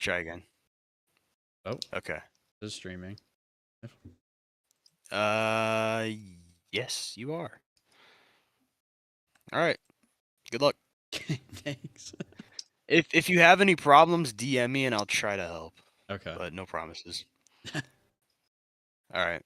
Try again. Oh, Okay. this is streaming. Yes, you are. All right. Good luck. Thanks. If you have any problems, DM me and I'll try to help. Okay. But no promises. All right.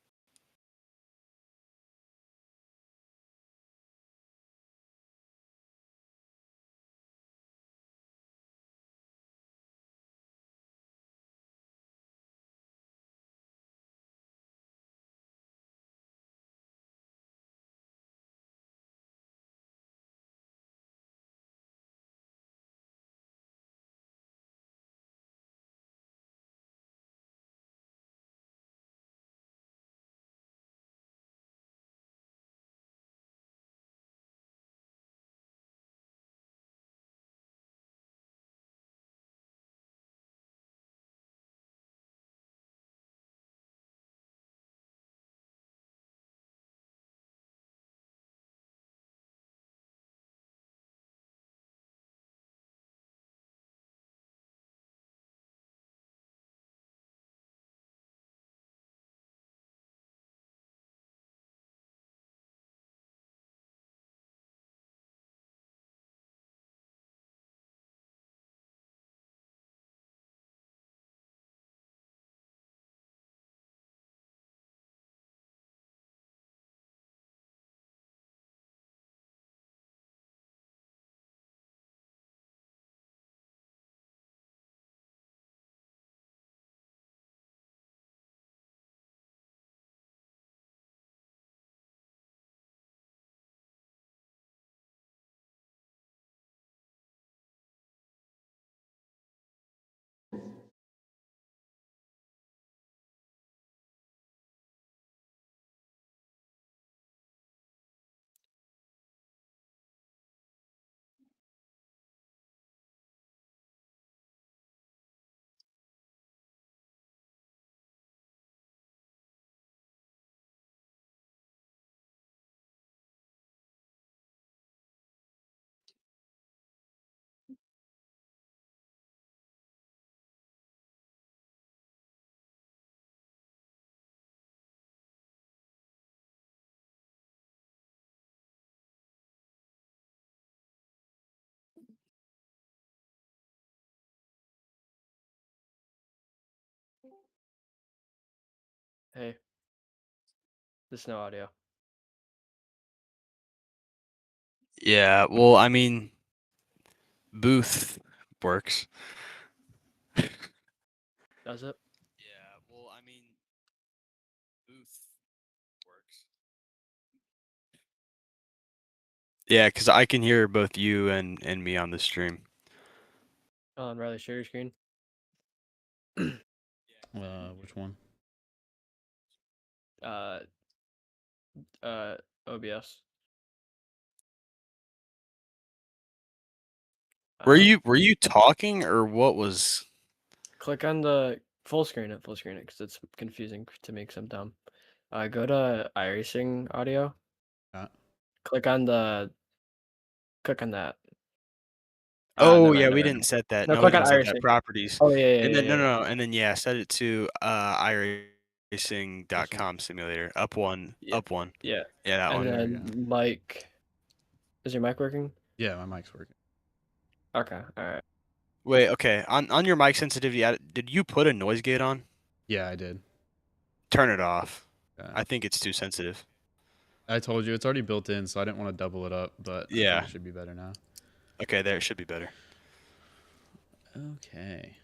Hey, there's no audio. Yeah, well, I mean, booth works. Does it? Yeah, well, I mean, booth works. Yeah, because I can hear both you and me on the stream. Riley, share your screen. Which one? Uh, OBS. Were you talking or what was? Click on the full screen it, because it's confusing to me because I'm dumb. Go to iRacing audio. Click on that. Oh Never yeah, mind, we never didn't set that. No, No, we click on didn't set that. iRacing. Properties. Oh yeah, And then yeah. and then yeah, set it to iRacing.com simulator. Up one. Yeah. Yeah. Yeah, that And one. then mic. Is your mic working? Yeah, my mic's working. Okay. All right. Wait, okay. On your mic sensitivity, did you put a noise gate on? Yeah, I did. Turn it off. Okay. I think it's too sensitive. I told you it's already built in, so I didn't want to double it up, but I Yeah. think it should be better now. Okay, there it should be better. Okay.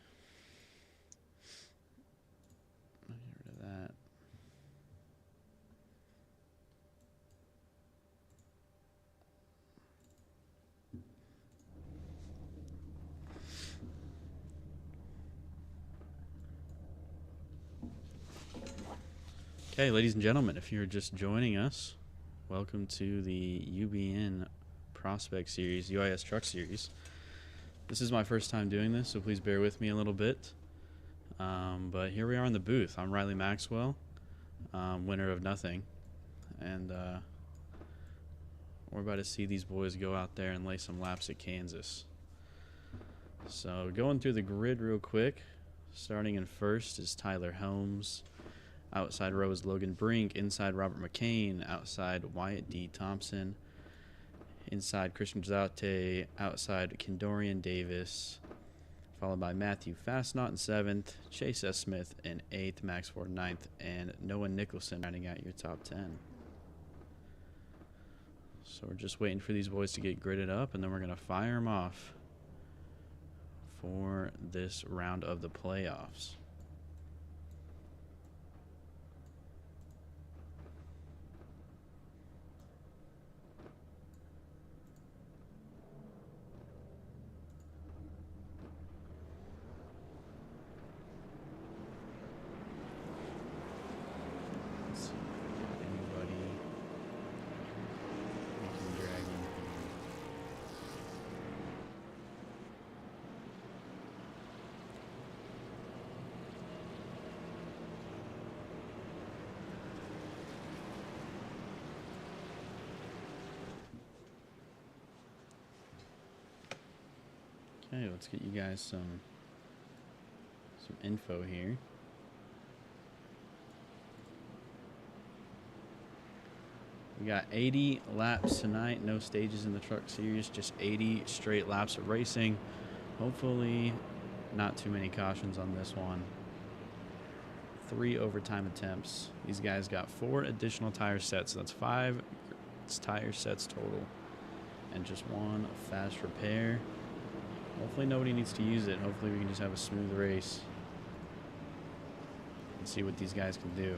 Get rid of that. Okay, ladies and gentlemen, if you're just joining us, welcome to the UBN Prospect Series, UIS Truck Series. This is my first time doing this, so please bear with me a little bit. But here we are in the booth. I'm Riley Maxwell, winner of nothing, and we're about to see these boys go out there and lay some laps at Kansas. So going through the grid real quick, Starting in first is Tyler Helms. Outside row is Logan Brink. Inside, Robert McCain. Outside, Wyatt D. Thompson. Inside, Christian Zate. Outside, Kendorian Davis. Followed by Matthew Fastnot in 7th. Chase S. Smith in 8th. Max Ford 9th. And Noah Nicholson rounding out your top 10. So we're just waiting for these boys to get gridded up, and then we're going to fire them off for this round of the playoffs. Let's see if we get anybody we can drag in here. Okay, let's get you guys some info here. We got 80 laps tonight, no stages in the truck series, just 80 straight laps of racing. Hopefully not too many cautions on this one. 3 overtime attempts. These guys got 4 additional tire sets, so that's 5 tire sets total. And just 1 fast repair. Hopefully nobody needs to use it. Hopefully we can just have a smooth race and see what these guys can do.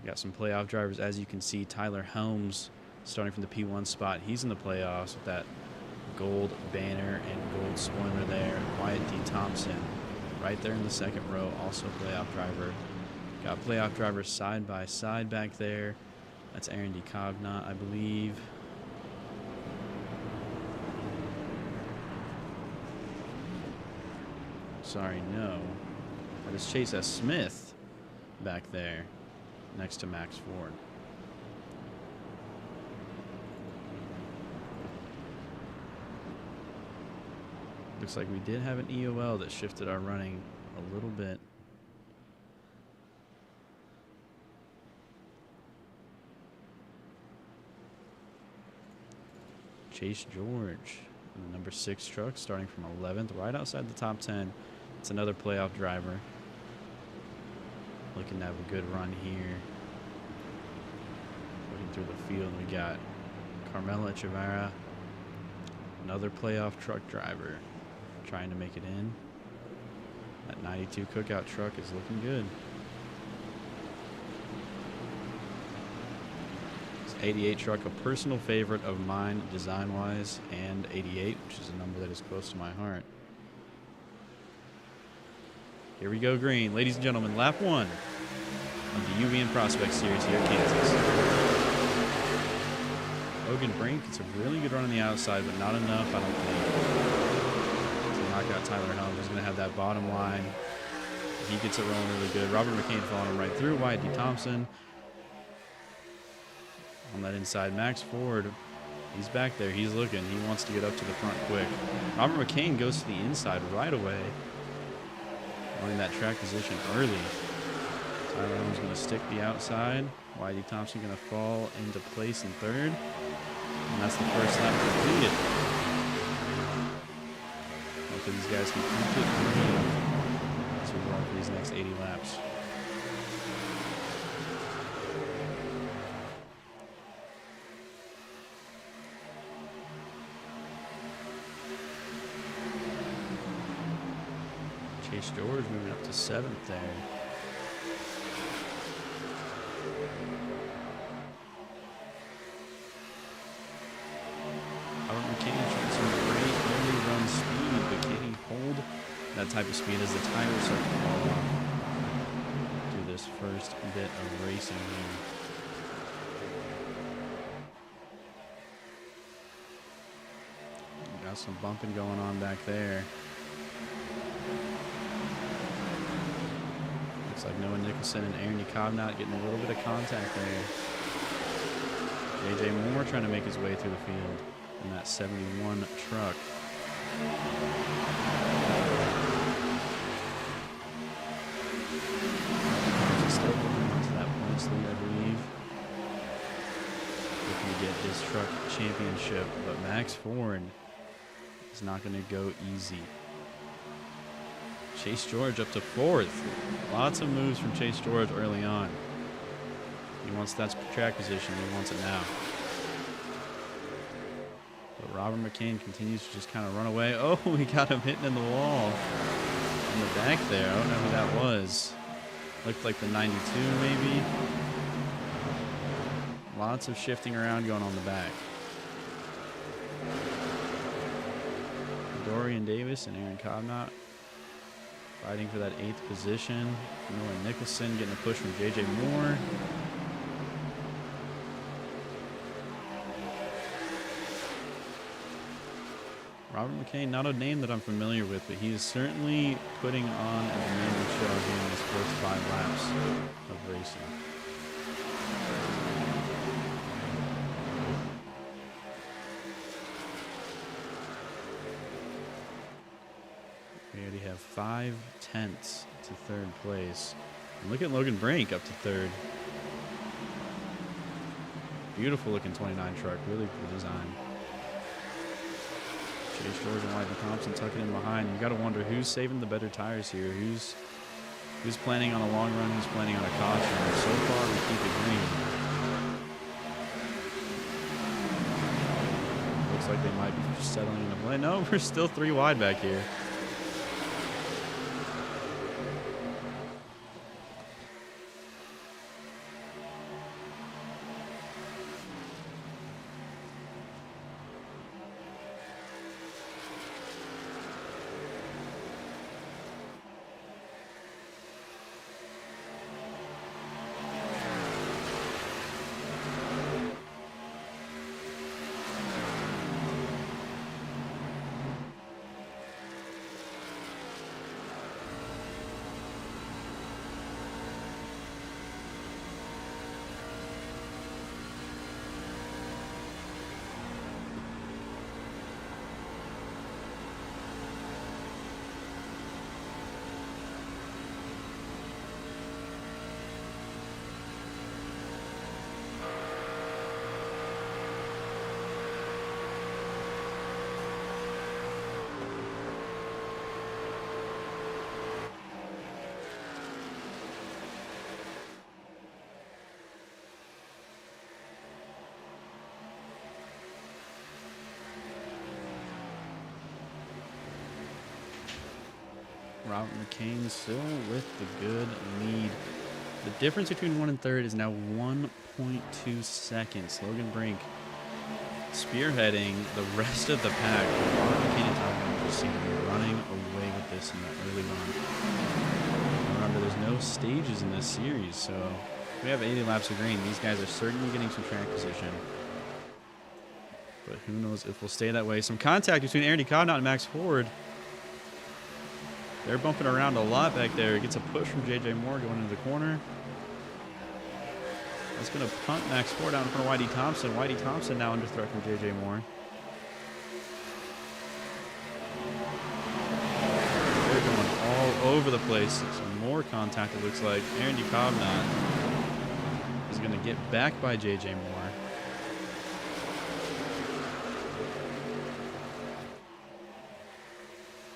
We got some playoff drivers. As you can see, Tyler Helms starting from the P1 spot. He's in the playoffs with that gold banner and gold spoiler there. Wyatt D. Thompson right there in the second row, also playoff driver. Got playoff drivers side by side back there. That's Aaron D. Cognot, I believe. Sorry, no. That is Chase S. Smith back there next to Max Ford. Looks like we did have an EOL that shifted our running a little bit. Chase George, the number 6 truck, starting from 11th, right outside the top 10. It's another playoff driver. Looking to have a good run here. Looking through the field, we got Carmela Echevarria, another playoff truck driver, trying to make it in. That 92 cookout truck is looking good. This 88 truck, a personal favorite of mine design-wise, and 88, which is a number that is close to my heart. Here we go, green. Ladies and gentlemen, lap 1 of the UBN Prospect Series here at Kansas. Logan Brink, it's a really good run on the outside, but not enough, I don't think, to knock out Tyler Helms. He's going to have that bottom line. He gets it rolling really good. Robert McCain following him right through. Wyatt D. Thompson on that inside. Max Ford, he's back there. He's looking. He wants to get up to the front quick. Robert McCain goes to the inside right away, running that track position early. Tyler Helms going to stick the outside. Wyatt D. Thompson going to fall into place in 3rd. And that's the first lap completed. Hopefully these guys can keep it moving as we run for these next 80 laps. Chase George moving up to 7th there. Robert McCain showing some great early run speed, but can he hold that type of speed as the tires start to fall off through this first bit of racing here? Got some bumping going on back there. Looks like Noah Nicholson and Aaron Cognot getting a little bit of contact there. AJ Moore trying to make his way through the field in that 71 truck. championship, but Max Ford is not going to go easy. Chase George up to 4th. Lots of moves from Chase George early on. He wants that track position. He wants it now. But Robert McCain continues to just kind of run away. Oh, he got him hitting in the wall. In the back there. I don't know who that was. Looked like the 92 maybe. Lots of shifting around going on the back. Dorian Davis and Aaron Cobnott fighting for that 8th position. Noah Nicholson getting a push from J.J. Moore. Robert McCain, not a name that I'm familiar with, but he is certainly putting on a demanding show here in his first 5 laps of racing. We already have 5 tenths to 3rd place. And look at Logan Brink up to 3rd. Beautiful looking 29 truck, really cool design. Chase George and Whitey Thompson tucking in behind. You got to wonder who's saving the better tires here. Who's planning on a long run? Who's planning on a caution? So far, we keep it green. Looks like they might be settling in the play. No, we're still 3 wide back here. Robert McCain still with the good lead. The difference between 1 and 3rd is now 1.2 seconds. Logan Brink spearheading the rest of the pack. Robert McCain and Tom Gunn just seem to be running away with this in the early run. Remember, there's no stages in this series, so we have 80 laps of green. These guys are certainly getting some track position. But who knows if we'll stay that way. Some contact between Aaron Cobnott and Max Ford. They're bumping around a lot back there. It gets a push from J.J. Moore going into the corner. That's going to punt Max Ford out in front of Whitey Thompson. Whitey Thompson now under threat from J.J. Moore. They're going all over the place. Some more contact, it looks like. Aaron Cobnott is going to get back by J.J. Moore.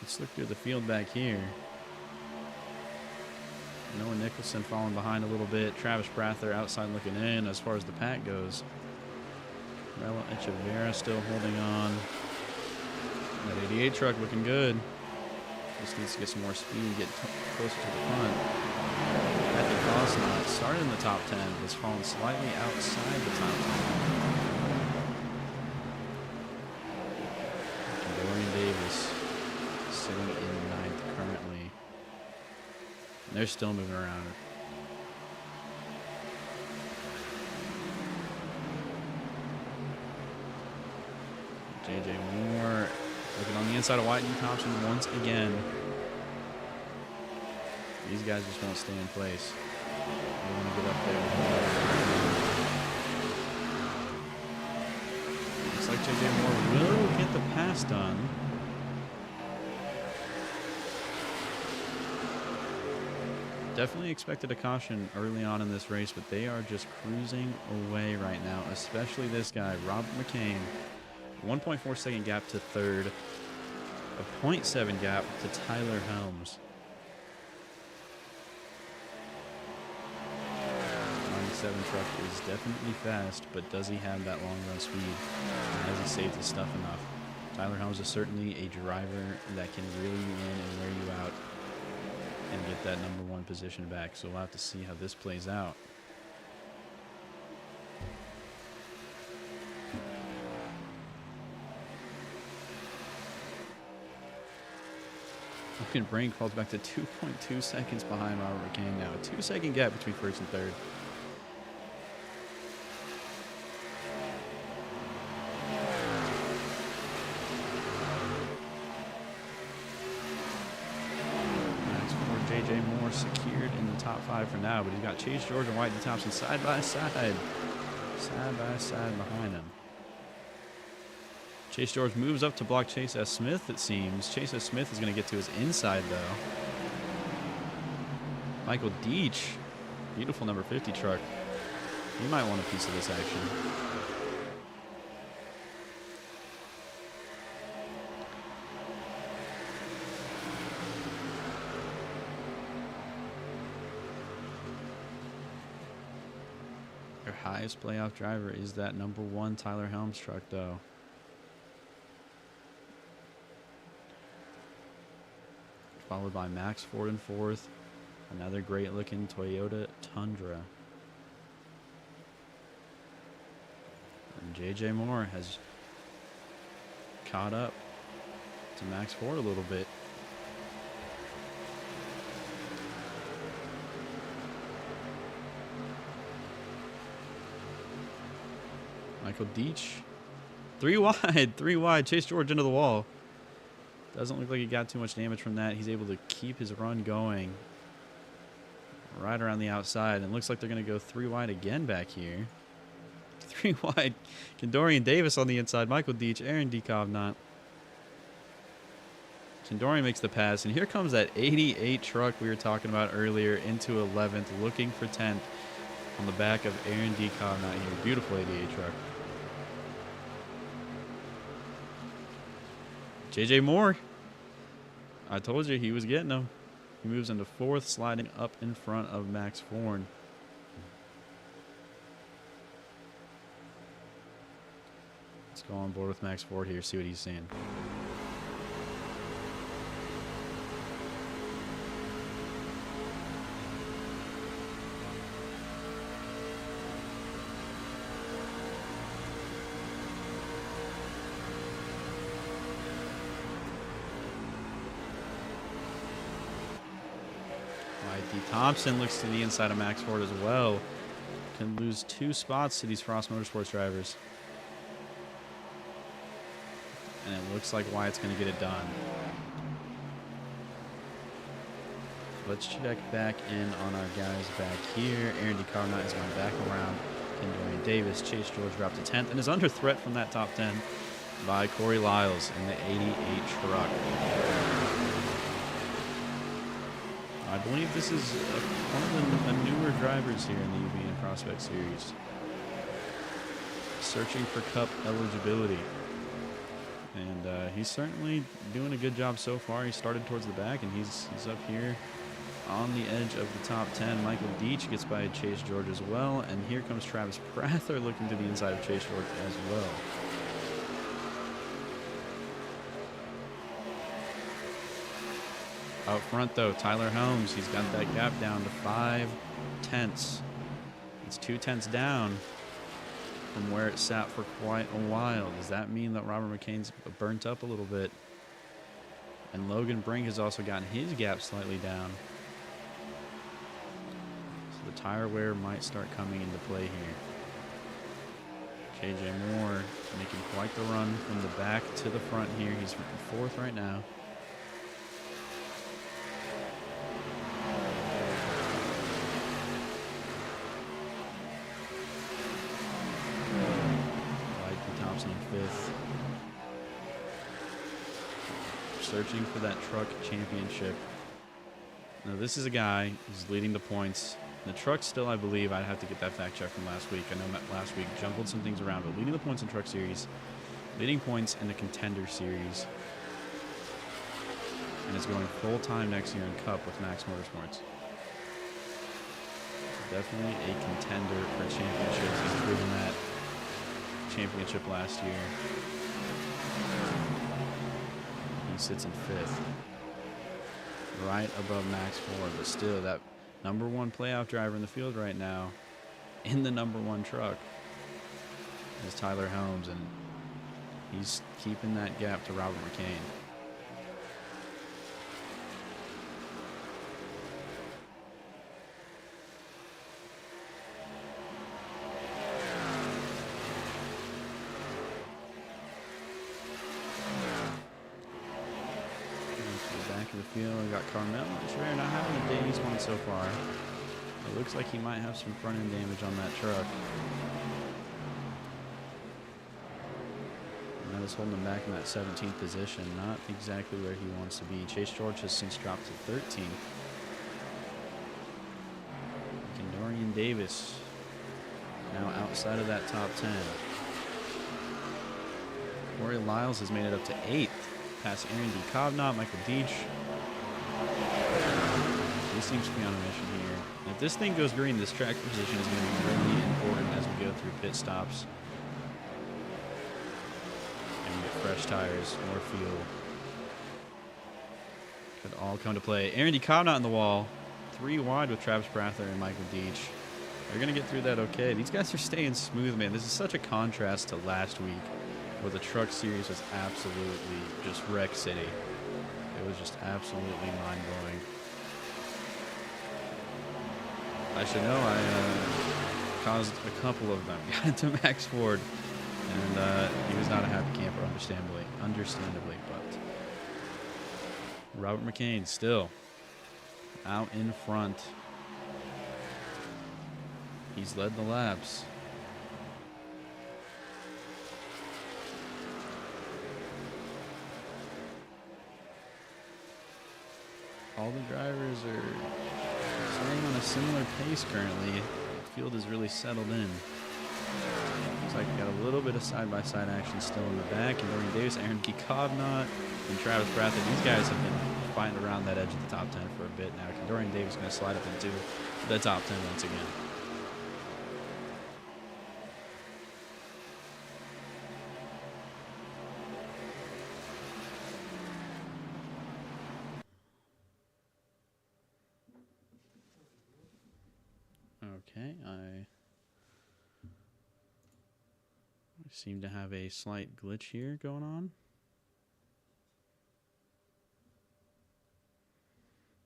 Let's look through the field back here. Noah Nicholson falling behind a little bit. Travis Prather outside looking in as far as the pack goes. Rella Echeverria still holding on. That 88 truck looking good. Just needs to get some more speed and get closer to the front. Matthew Cosnott started in the top 10, has fallen slightly outside the top 10. Dorian Davis sitting in 9th currently. And they're still moving around. J.J. Moore looking on the inside of Whitey Thompson once again. These guys just won't stay in place. They want to get up there. Looks like J.J. Moore will get the pass done. Definitely expected a caution early on in this race, but they are just cruising away right now, especially this guy, Robert McCain. 1.4 second gap to third. A 0.7 gap to Tyler Helms. 97 truck is definitely fast, but does he have that long run speed? Has he saved his stuff enough? Tyler Helms is certainly a driver that can reel you in and wear you out and get that #1 position back. So we'll have to see how this plays out. Logan Brink falls back to 2.2 seconds behind Robert McCain now. A 2-second gap between first and third. JJ Moore secured in the top 5 for now, but he's got Chase George and Whitey Thompson side by side behind him. Chase George moves up to block Chase S. Smith, it seems. Chase S. Smith is going to get to his inside, though. Michael Deach, beautiful number 50 truck. He might want a piece of this action. Their highest playoff driver is that #1 Tyler Helms truck, though. Followed by Max Ford in 4th. Another great-looking Toyota Tundra. And JJ Moore has caught up to Max Ford a little bit. Michael Deach, 3 wide, 3 wide. Chase George into the wall. Doesn't look like he got too much damage from that. He's able to keep his run going right around the outside. And looks like they're going to go 3 wide again back here. 3 wide. Kendorian Davis on the inside. Michael Deach, Aaron Dekovnot. Kendorian makes the pass. And here comes that 88 truck we were talking about earlier into 11th, looking for 10th on the back of Aaron Dekovnot here. Beautiful 88 truck. JJ Moore, I told you he was getting them. He moves into 4th, sliding up in front of Max Ford. Let's go on board with Max Ford here, see what he's saying. Thompson looks to the inside of Max Ford as well. Can lose 2 spots to these Frost Motorsports drivers. And it looks like Wyatt's going to get it done. Let's check back in on our guys back here. Aaron Dekovnot is going back around. Kendorian Davis, Chase George dropped to 10th and is under threat from that top 10 by Corey Lyles in the 88 truck. I believe this is one of the newer drivers here in the UBN Prospect Series. Searching for Cup eligibility. And he's certainly doing a good job so far. He started towards the back, and he's up here on the edge of the top 10. Michael Deach gets by Chase George as well. And here comes Travis Prather looking to the inside of Chase George as well. Out front, though, Tyler Helms, he's got that gap down to 5 tenths. It's 2 tenths down from where it sat for quite a while. Does that mean that Robert McCain's burnt up a little bit? And Logan Brink has also gotten his gap slightly down. So the tire wear might start coming into play here. JJ Moore making quite the run from the back to the front here. He's 4th right now. Searching for that truck championship. Now this is a guy who's leading the points. The truck still, I believe, I'd have to get that fact check from last week. I know last week jumbled some things around, but leading the points in Truck Series leading points in the Contender Series, and is going full-time next year in Cup with Max Motorsports. Definitely a contender for championships. He's proven that championship last year. He sits in 5th, right above Max Ford, but still that #1 playoff driver in the field right now in the #1 truck is Tyler Holmes, and he's keeping that gap to Robert McCain. Back of the field, we got Carmel Schreier not having a day he's won so far. It looks like he might have some front end damage on that truck. And that is holding him back in that 17th position. Not exactly where he wants to be. Chase George has since dropped to 13th. Dorian Davis now outside of that top 10. Corey Lyles has made it up to 8th. Past Aaron D. Cobbnott, Michael Deach. He seems to be on a mission here. And if this thing goes green, this track position is going to be really important as we go through pit stops. And we get fresh tires, more fuel. Could all come to play. Aaron D. Cobbnott in the wall. 3 wide with Travis Prather and Michael Deach. They're going to get through that okay. These guys are staying smooth, man. This is such a contrast to last week, where the truck series was absolutely just wreck city. It was just absolutely mind-blowing. I should know I caused a couple of them. Got into Max Ford, and he was not a happy camper, understandably. But Robert McCain still out in front. He's led the laps. All the drivers are starting on a similar pace currently. The field is really settled in. Looks like we got a little bit of side-by-side action still in the back. And Dorian Davis, Aaron Key Cobbnott, and Travis Prather. These guys have been fighting around that edge of the top 10 for a bit now. Dorian Davis going to slide up into the top 10 once again. Okay, I seem to have a slight glitch here going on.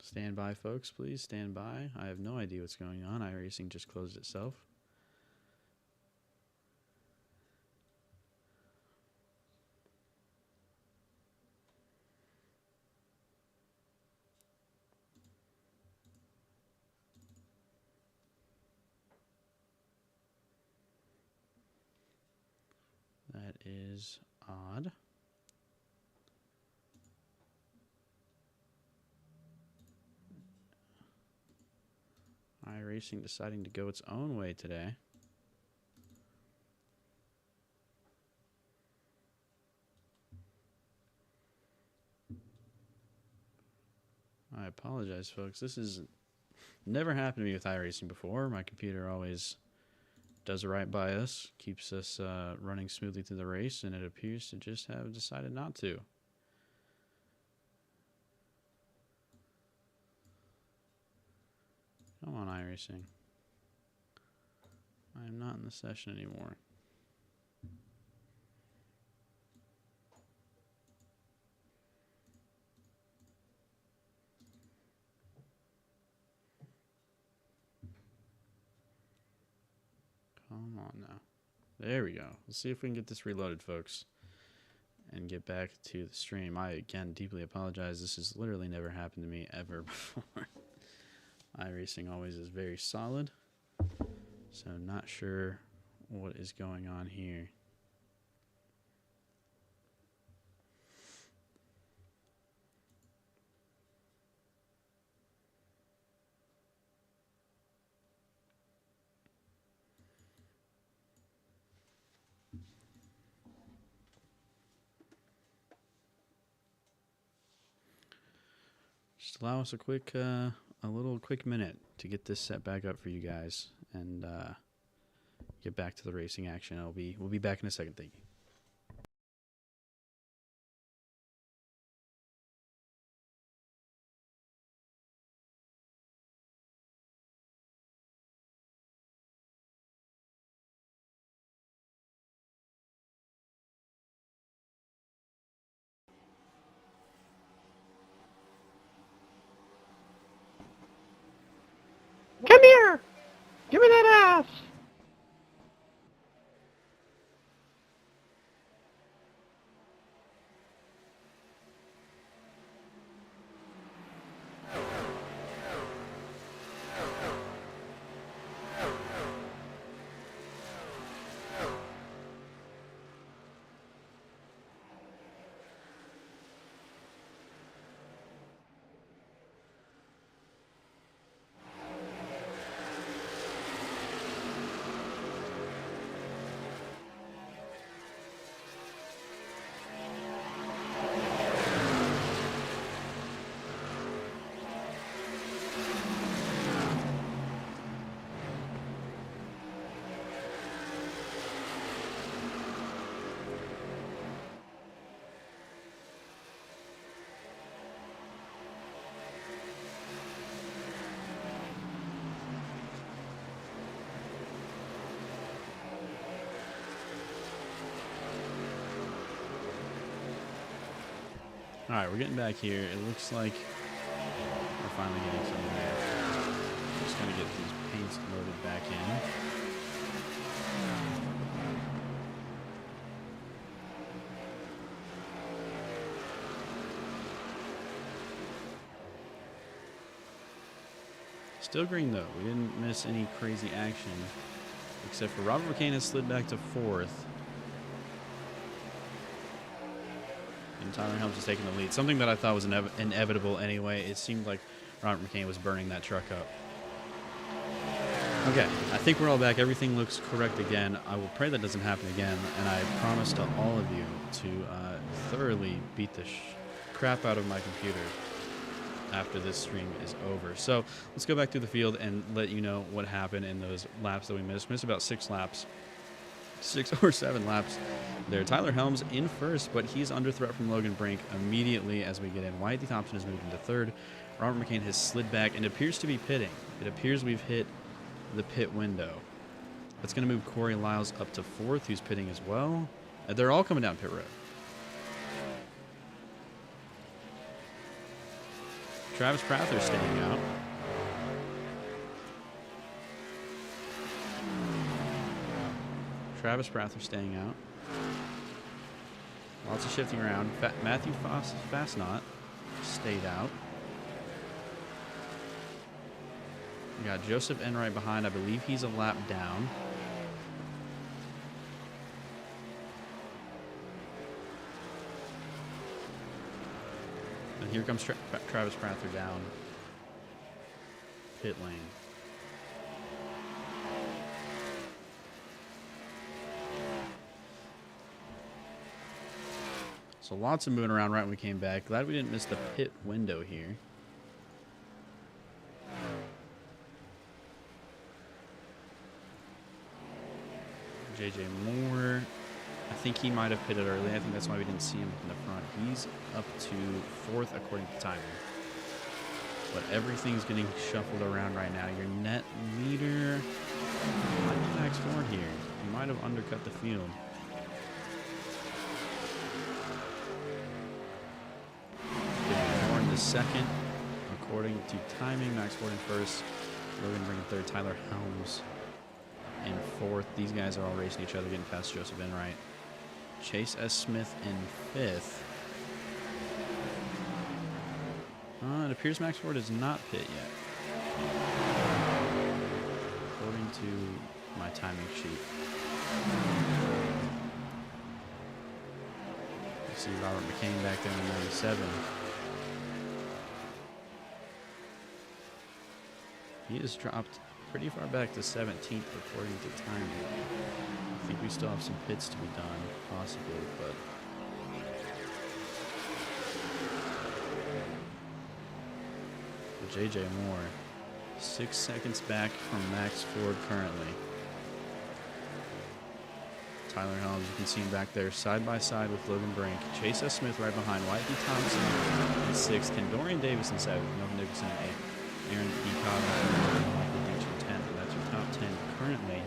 Stand by, folks, please. Stand by. I have no idea what's going on. iRacing just closed itself. That is odd. iRacing deciding to go its own way today. I apologize, folks. This has never happened to me with iRacing before. My computer always does right by us, keeps us running smoothly through the race, and it appears to just have decided not to. Come on, iRacing. I am not in the session anymore. Come on now. There we go. Let's see if we can get this reloaded, folks, and get back to the stream. I, again, deeply apologize. This has literally never happened to me ever before. iRacing always is very solid, so not sure what is going on here. Just allow us a little quick minute to get this set back up for you guys and get back to the racing action. We'll be back in a second. Thank you. Come here! Give me that ass! All right, we're getting back here. It looks like we're finally getting somewhere. Just gonna get these paints loaded back in. Still green though. We didn't miss any crazy action, except for Robert McCain has slid back to 4th. And Tyler Helms is taking the lead. Something that I thought was inevitable anyway. It seemed like Robert McCain was burning that truck up. Okay, I think we're all back. Everything looks correct again. I will pray that doesn't happen again. And I promise to all of you to thoroughly beat the crap out of my computer after this stream is over. So let's go back to the field and let you know what happened in those laps that we missed. Missed about 6 laps. 6 or 7 laps there. Tyler Helms in first, but he's under threat from Logan Brink immediately as we get in. Wyatt D. Thompson has moved into 3rd. Robert McCain has slid back and appears to be pitting. It appears we've hit the pit window. That's going to move Corey Lyles up to 4th, who's pitting as well. They're all coming down pit road. Travis Prather staying out. Travis Prather staying out. Lots of shifting around. Matthew Fastnot stayed out. We got Joseph Enright behind. I believe he's a lap down. And here comes Travis Prather down pit lane. So lots of moving around right when we came back. Glad we didn't miss the pit window here. JJ Moore, I think he might have pitted early. I think that's why we didn't see him in the front. He's up to 4th according to timing. But everything's getting shuffled around right now. Your net leader might be Max Ford here. He might have undercut the field. Moore in the 2nd according to timing. Max Ford in 1st. Logan Brink in 3rd. Tyler Helms in 4th. These guys are all racing each other, getting past Joseph Enright. Chase S. Smith in 5th. It appears Max Ford is not pit yet, according to my timing sheet. You see Robert McCain back there in 97. He has dropped pretty far back to 17th according to timing. I think we still have some pits to be done, possibly, but J.J. Moore, 6 seconds back from Max Ford currently. Tyler Helms, you can see him back there side by side with Logan Brink. Chase S. Smith right behind. White D. Thompson in 6th. Kendorian Davis in 7th. Melvin Dickinson in 8th. Aaron D. Cobb and Michael Deach in 10th. And that's your top 10 currently.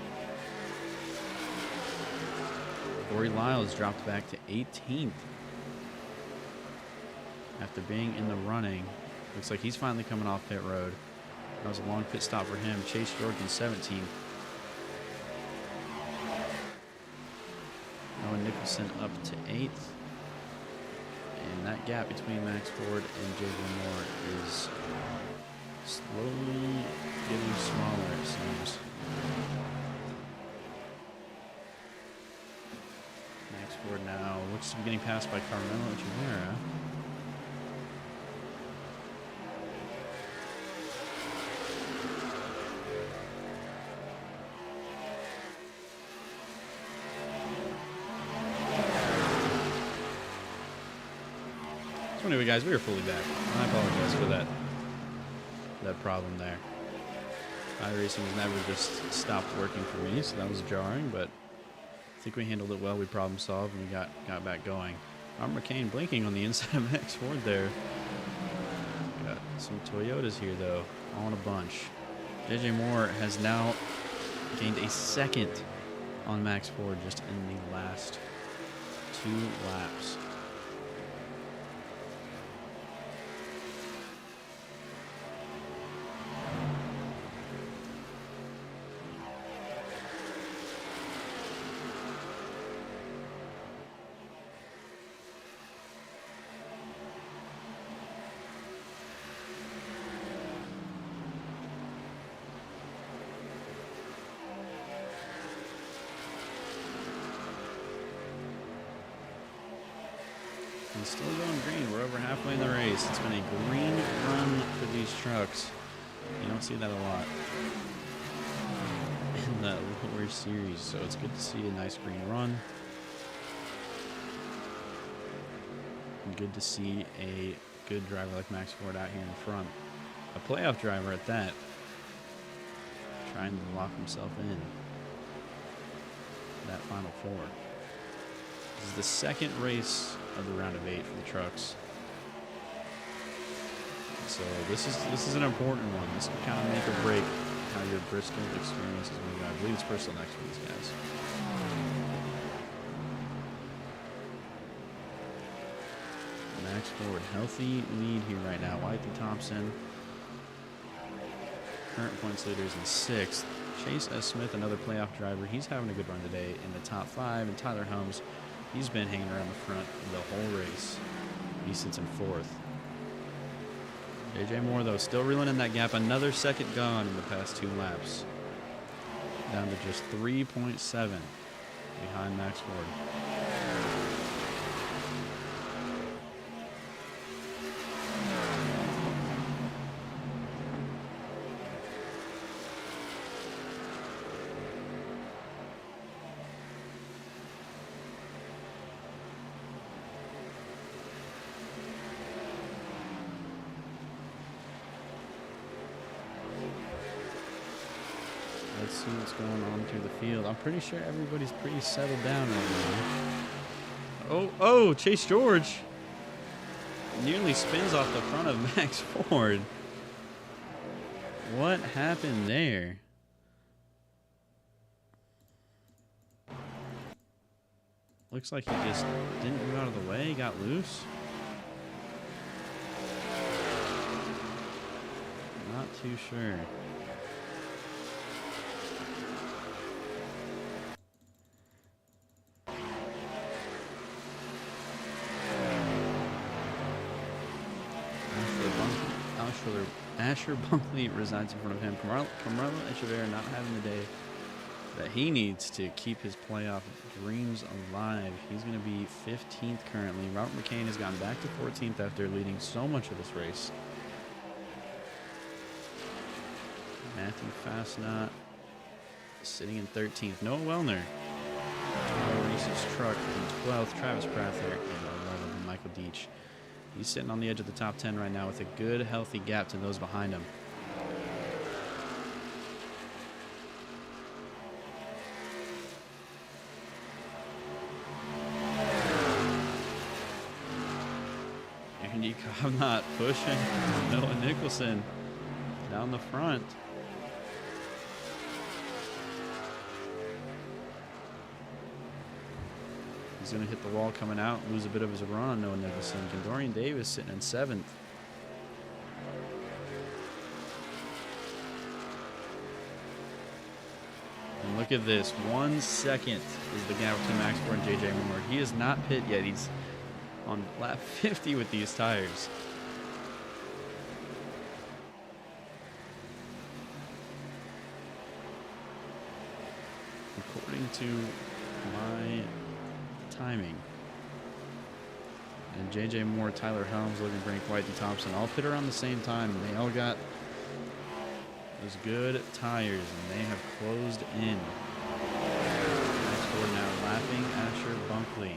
Corey Lyles dropped back to 18th. After being in the running. Looks like he's finally coming off pit road. That was a long pit stop for him. Chase Jordan 17th. Owen Nicholson up to 8th. And that gap between Max Ford and J.J. Moore is slowly getting smaller, it seems. Max Ford now looks to be getting passed by Carmelo Echeverria. So anyway, guys, we are fully back. I apologize for that problem there. iRacing has never just stopped working for me, so that was jarring, but I think we handled it well. We problem solved and we got back going. Robert McCain blinking on the inside of Max Ford there. Got some Toyotas here, though, all in a bunch. J.J. Moore has now gained a second on Max Ford just in the last 2 laps. And still going green. We're over halfway in the race. It's been a green run for these trucks. You don't see that a lot in the lower series, so it's good to see a nice green run. And good to see a good driver like Max Ford out here in front. A playoff driver at that. Trying to lock himself in that Final Four. This is the second race of the round of 8 for the trucks. So this is an important one. This can kind of make or break how your Bristol experience is going to go. I believe it's Bristol next for these guys. Max Ford, healthy lead here right now. White D. Thompson, current points leader, is in 6th. Chase S. Smith, another playoff driver, he's having a good run today in the top 5. And Tyler Helms, he's been hanging around the front the whole race. He sits in 4th. J.J. Moore, though, still reeling in that gap. Another second gone in the past 2 laps. Down to just 3.7 behind Max Ford. Let's see what's going on through the field. I'm pretty sure everybody's pretty settled down right now. Oh, Chase George nearly spins off the front of Max Ford. What happened there? Looks like he just didn't move out of the way, got loose. Not too sure. Asher Bunkley resides in front of him. Carmelo Echeverria not having the day that he needs to keep his playoff dreams alive. He's going to be 15th currently. Robert McCain has gotten back to 14th after leading so much of this race. Matthew Fastnot sitting in 13th. Noah Wellner, Reese's truck in 12th. Travis Prather in 11th. And Michael Deach He's sitting on the edge of the top 10 right now with a good, healthy gap to those behind him. Andy Cobb not pushing Noah Nicholson down the front. He's going to hit the wall coming out, lose a bit of his run, Noah Nicholson. Dorian Davis sitting in 7th. And look at this. 1 second is the gap between Max Ford and JJ Moore. He is not pit yet. He's on lap 50 with these tires. According to my timing. And JJ Moore, Tyler Helms, Logan Brink, Whitey Thompson all pit around the same time. And they all got those good tires, and they have closed in. Max Ford now lapping Asher Bunkley.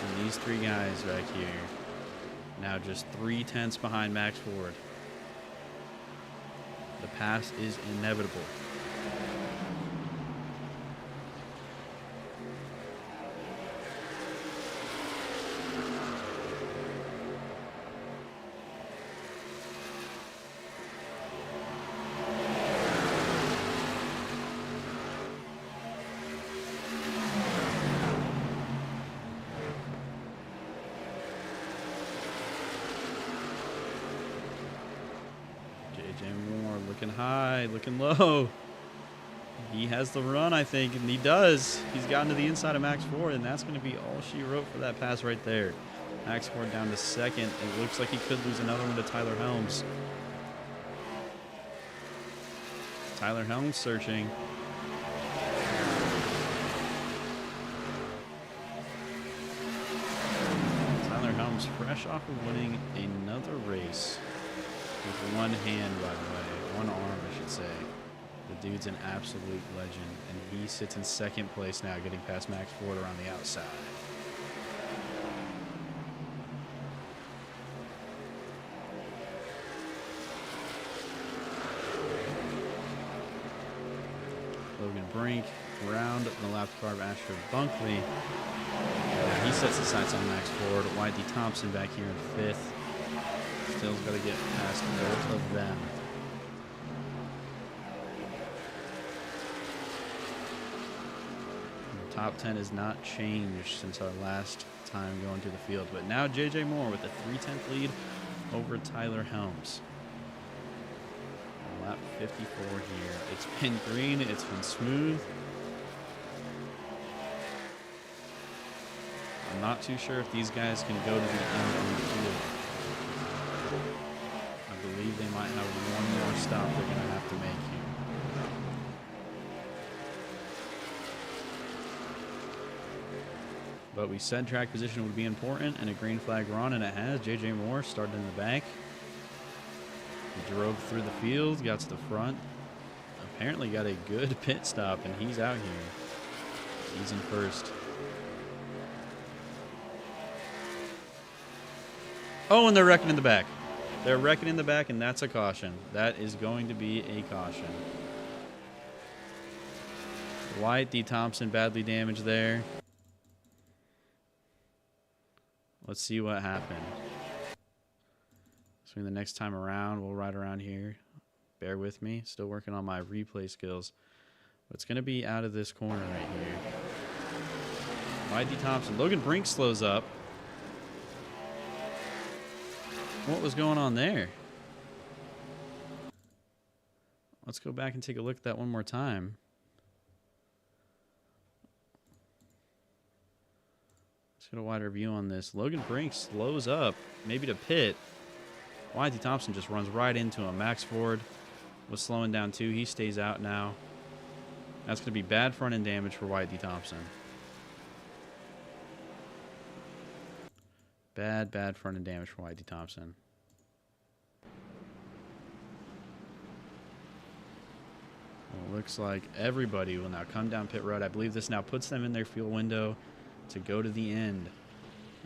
And these 3 guys back here, now just 3/10 behind Max Ford. The pass is inevitable. Looking high, looking low. He has the run, I think, and he does. He's gotten to the inside of Max Ford, and that's going to be all she wrote for that pass right there. Max Ford down to 2nd. It looks like he could lose another one to Tyler Helms. Tyler Helms searching. Tyler Helms fresh off of winning another race. With 1 hand, by the way. 1 arm, I should say. The dude's an absolute legend, and he sits in 2nd place now, getting past Max Ford around the outside. Logan Brink around the lap car of Asher Bunkley. He sets the sights on Max Ford. Whitey Thompson back here in 5th. Still's got to get past both of them. The top 10 has not changed since our last time going to the field, but now JJ Moore with a 3/10 lead over Tyler Helms. Lap 54 here. It's been green, it's been smooth. I'm not too sure if these guys can go to the end of the field. I believe they might have one more stop they're going to have to make here. But we said track position would be important and a green flag run, and it has. JJ Moore started in the back. He drove through the field, got to the front. Apparently got a good pit stop, and he's out here. He's in 1st. Oh, and they're wrecking in the back. They're wrecking in the back, and that's a caution. That is going to be a caution. Whitey Thompson badly damaged there. Let's see what happened. So the next time around, we'll ride around here. Bear with me. Still working on my replay skills. But it's going to be out of this corner right here. Whitey Thompson. Logan Brink slows up. What was going on there? Let's go back and take a look at that one more time. Let's get a wider view on this. Logan Brink slows up, maybe to pit. Whitey Thompson just runs right into him. Max Ford was slowing down too. He stays out now. That's going to be bad front end damage for Whitey Thompson. Bad front end damage for Whitey Thompson. Well, it looks like everybody will now come down pit road. I believe this now puts them in their fuel window to go to the end.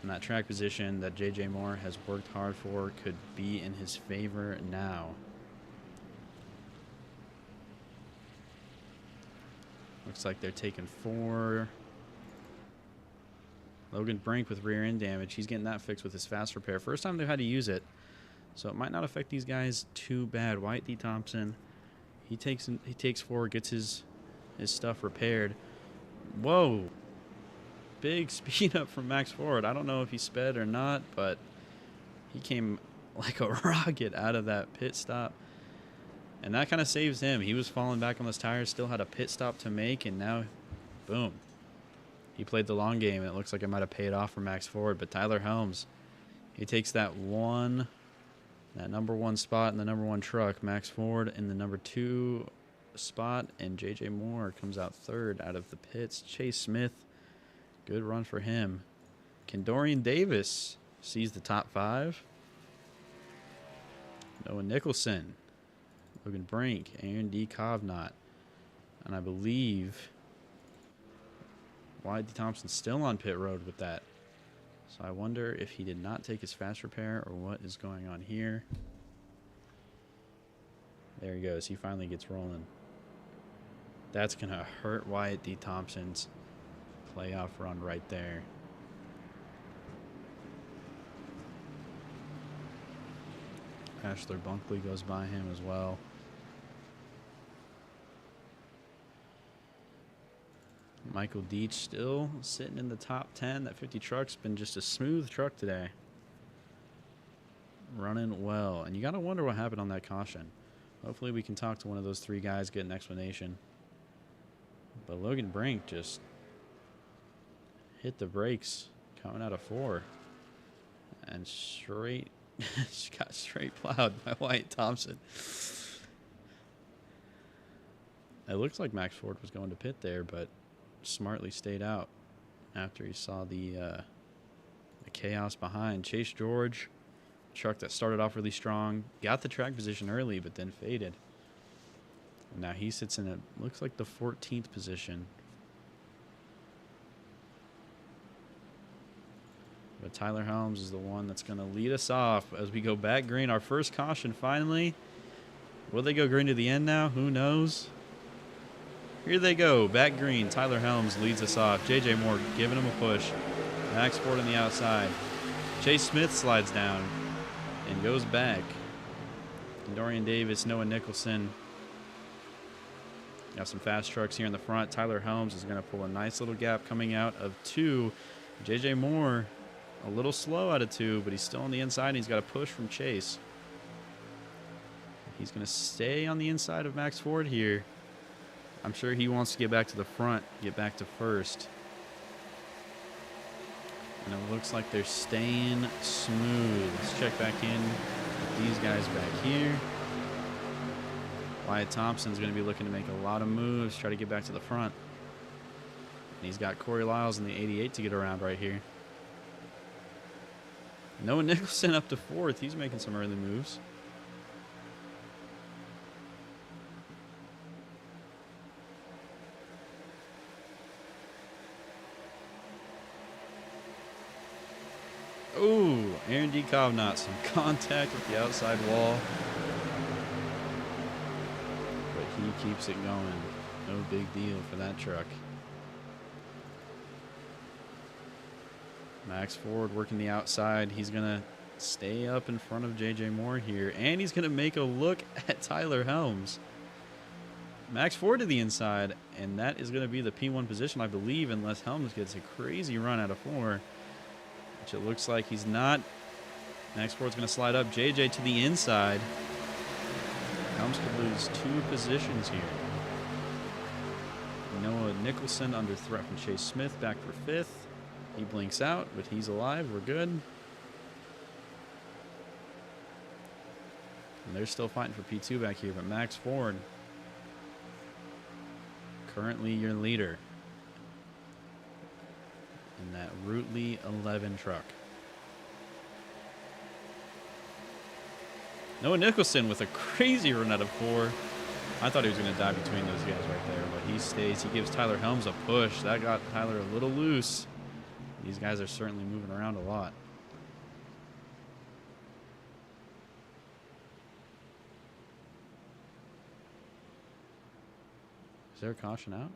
And that track position that J.J. Moore has worked hard for could be in his favor now. Looks like they're taking 4. Logan Brink with rear end damage. He's getting that fixed with his fast repair. First time they've had to use it, so it might not affect these guys too bad. Wyatt D. Thompson, he takes 4, gets his stuff repaired. Whoa. Big speed up from Max Ford. I don't know if he sped or not, but he came like a rocket out of that pit stop. And that kind of saves him. He was falling back on his tires, still had a pit stop to make, and now, boom. He played the long game, and it looks like it might have paid off for Max Ford. But Tyler Helms, he takes that number 1 spot in the number 1 truck. Max Ford in the number 2 spot, and J.J. Moore comes out 3rd out of the pits. Chase Smith, good run for him. Kendorian Davis sees the top 5. Noah Nicholson, Logan Brink, Aaron D. Kovnot, and I believe Wyatt D. Thompson's still on pit road with that. So I wonder if he did not take his fast repair or what is going on here. There he goes. He finally gets rolling. That's going to hurt Wyatt D. Thompson's playoff run right there. Ashler Bunkley goes by him as well. Michael Deach still sitting in the top 10. That 50 truck's been just a smooth truck today. Running well. And you got to wonder what happened on that caution. Hopefully we can talk to one of those 3 guys, get an explanation. But Logan Brink just hit the brakes coming out of 4. And got straight plowed by Wyatt Thompson. It looks like Max Ford was going to pit there, but smartly stayed out after he saw the chaos behind. Chase George, truck that started off really strong, got the track position early, but then faded. And now he sits in looks like the 14th position. But Tyler Helms is the one that's going to lead us off as we go back green. Our first caution finally. Will they go green to the end now? Who knows? Here they go. Back green. Tyler Helms leads us off. J.J. Moore giving him a push. Max Ford on the outside. Chase Smith slides down and goes back. Dorian Davis, Noah Nicholson. Got some fast trucks here in the front. Tyler Helms is going to pull a nice little gap coming out of 2. J.J. Moore a little slow out of 2, but he's still on the inside, and he's got a push from Chase. He's going to stay on the inside of Max Ford here. I'm sure he wants to get back to the front, get back to first. And it looks like they're staying smooth. Let's check back in with these guys back here. Wyatt Thompson's going to be looking to make a lot of moves, try to get back to the front. And he's got Corey Lyles in the 88 to get around right here. Noah Nicholson up to 4th. He's making some early moves. Ooh, Aaron D. Kovnot, some contact with the outside wall. But he keeps it going. No big deal for that truck. Max Ford working the outside. He's going to stay up in front of J.J. Moore here. And he's going to make a look at Tyler Helms. Max Ford to the inside. And that is going to be the P1 position, I believe, unless Helms gets a crazy run out of 4. Which it looks like he's not. Max Ford's going to slide up. J.J. to the inside. Helms could lose 2 positions here. Noah Nicholson under threat from Chase Smith, back for 5th. He blinks out, but he's alive. We're good. And they're still fighting for P2 back here, but Max Ford, currently your leader in that Rutely 11 truck. Noah Nicholson with a crazy run out of 4. I thought he was going to die between those guys right there, but he stays. He gives Tyler Helms a push. That got Tyler a little loose. These guys are certainly moving around a lot. Is there a caution out?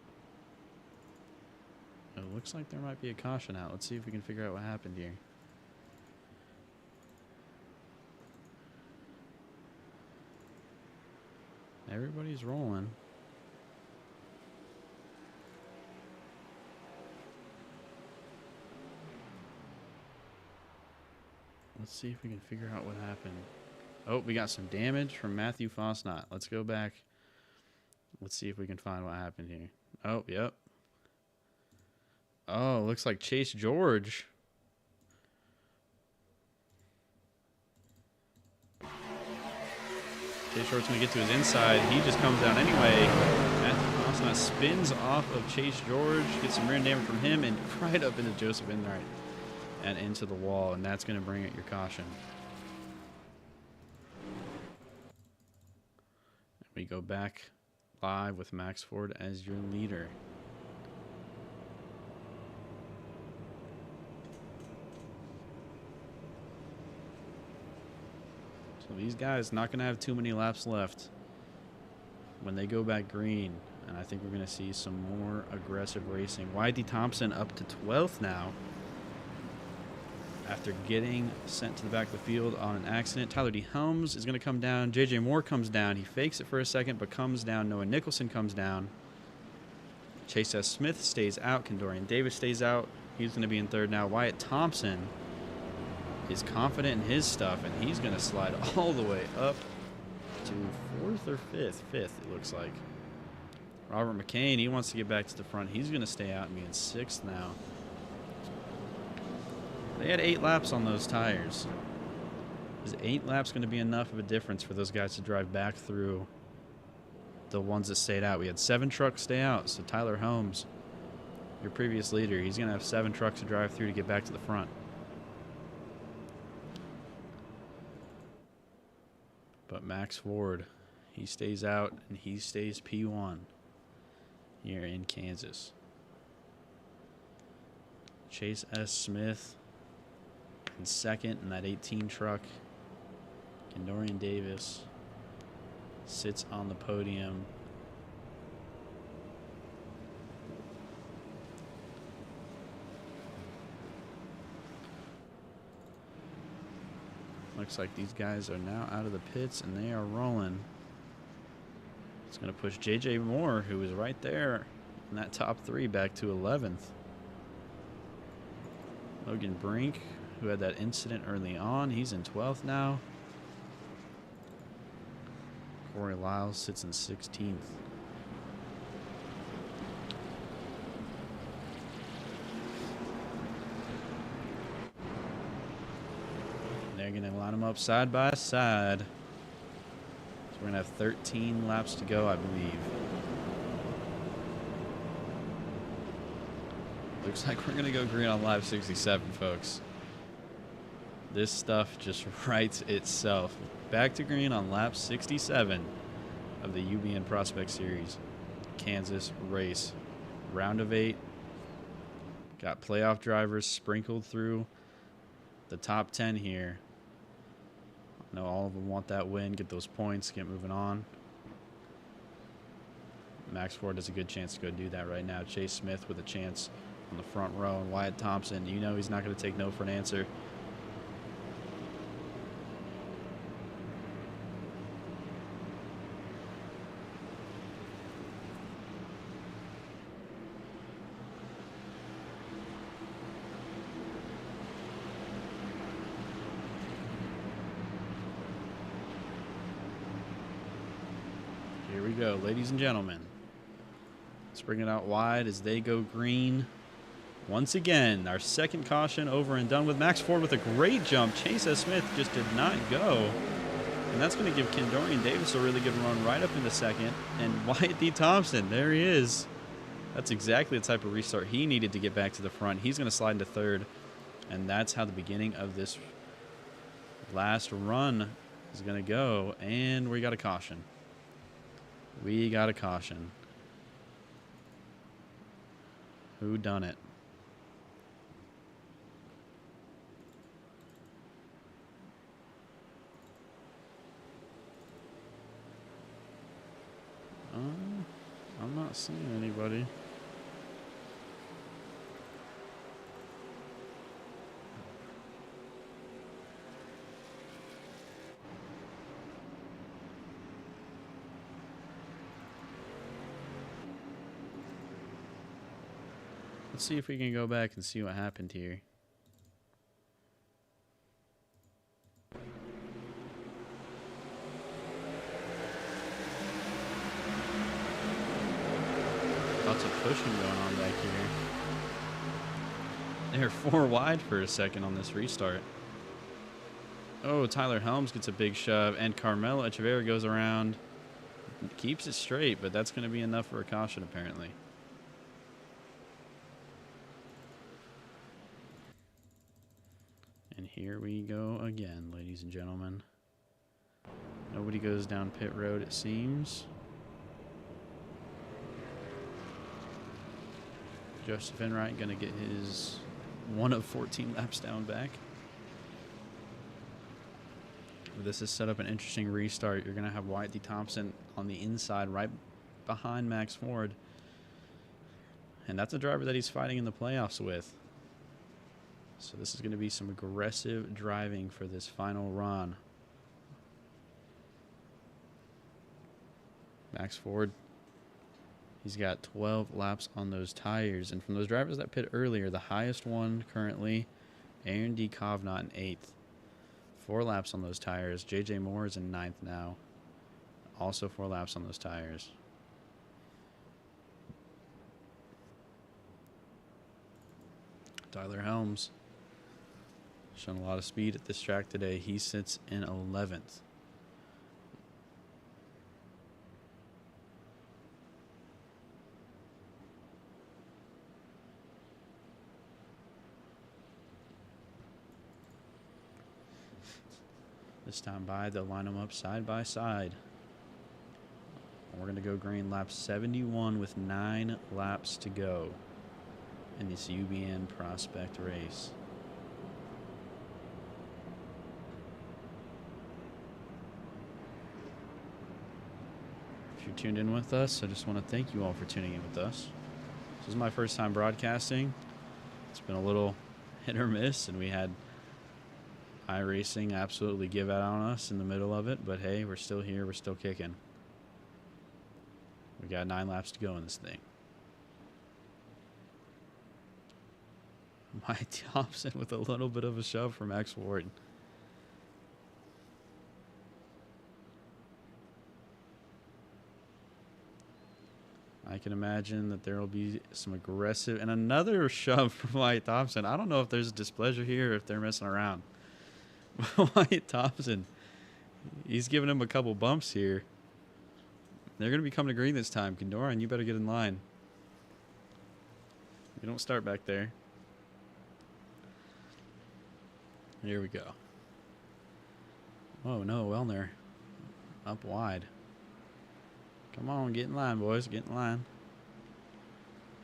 It looks like there might be a caution out. Let's see if we can figure out what happened here. Everybody's rolling. Let's see if we can figure out what happened. Oh, we got some damage from Matthew Fosnot. Let's go back. Let's see if we can find what happened here. Oh, yep. Oh, looks like Chase George. Chase George's going to get to his inside. He just comes down anyway. Matthew Fosnot spins off of Chase George, gets some rear damage from him, and right up into Joseph Enright and into the wall, and that's going to bring out your caution. We go back live with Max Ford as your leader. So these guys not going to have too many laps left when they go back green, and I think we're going to see some more aggressive racing. YD Thompson up to 12th now after getting sent to the back of the field on an accident. Tyler D. Helms is going to come down. JJ Moore comes down. He fakes it for a second, but comes down. Noah Nicholson comes down. Chase S. Smith stays out. Kendorian Davis stays out. He's going to be in third now. Wyatt Thompson is confident in his stuff, and he's going to slide all the way up to fourth or fifth. Fifth, it looks like. Robert McCain, he wants to get back to the front. He's going to stay out and be in sixth now. They had 8 laps on those tires. Is 8 laps going to be enough of a difference for those guys to drive back through the ones that stayed out? We had 7 trucks stay out, so Tyler Helms, your previous leader, he's going to have 7 trucks to drive through to get back to the front. But Max Ford, he stays out, and he stays P1 here in Kansas. Chase S. Smith in second in that 18 truck. Kendorian Davis sits on the podium. Looks like these guys are now out of the pits and they are rolling. It's going to push JJ Moore, who is right there in that top 3, back to 11th. Logan Brink, who had that incident early on, he's in 12th now. Corey Lyles sits in 16th. They're going to line them up side by side. So we're going to have 13 laps to go, I believe. Looks like we're going to go green on lap 67, folks. This stuff just writes itself. Back to green on lap 67 of the UBN Prospect Series Kansas race. Round of 8. Got playoff drivers sprinkled through the top 10 here. I know all of them want that win, get those points, get moving on. Max Ford has a good chance to go do that right now. Chase Smith with a chance on the front row, and Wyatt Thompson, you know he's not going to take no for an answer. Here we go, ladies and gentlemen. Let's bring it out wide as they go green. Once again, our second caution over and done with. Max Ford with a great jump. Chase S. Smith just did not go. And that's going to give Kendorian Davis a really good run right up into second. And Wyatt D. Thompson, there he is. That's exactly the type of restart he needed to get back to the front. He's going to slide into third. And that's how the beginning of this last run is going to go. And we got a caution. We got a caution. Who done it? I'm not seeing anybody. Let's see if we can go back and see what happened here. Lots of pushing going on back here. They're 4 wide for a second on this restart. Oh, Tyler Helms gets a big shove, and Carmelo Echeverria goes around. Keeps it straight, but that's going to be enough for a caution, apparently. And here we go again, ladies and gentlemen. Nobody goes down pit road, it seems. Joseph Enright going to get his 1 of 14 laps down back. This has set up an interesting restart. You're going to have Wyatt D. Thompson on the inside right behind Max Ford. And that's a driver that he's fighting in the playoffs with. So this is going to be some aggressive driving for this final run. Max Ford, he's got 12 laps on those tires. And from those drivers that pit earlier, the highest one currently, Aaron D. Kovnat in 8th. 4 laps on those tires. J.J. Moore is in 9th now. Also 4 laps on those tires. Tyler Helms, shown a lot of speed at this track today. He sits in 11th. This time they'll line them up side by side. We're going to go green lap 71 with 9 laps to go in this UBN prospect race. If you're tuned in with us, I just want to thank you all for tuning in with us. This is my first time broadcasting. It's been a little hit or miss, and we had iRacing absolutely give out on us in the middle of it, but hey, we're still here, we're still kicking. We got 9 laps to go in this thing. Mike Thompson with a little bit of a shove from Max Ford. I can imagine that there will be some aggressive, and another shove from Wyatt Thompson. I don't know if there's displeasure here or if they're messing around. Wyatt Thompson, he's giving him a couple bumps here. They're going to be coming to green this time. Kendoran, you better get in line. You don't start back there. Here we go. Oh, no, Wellner. Up wide. Come on, get in line, boys. Get in line.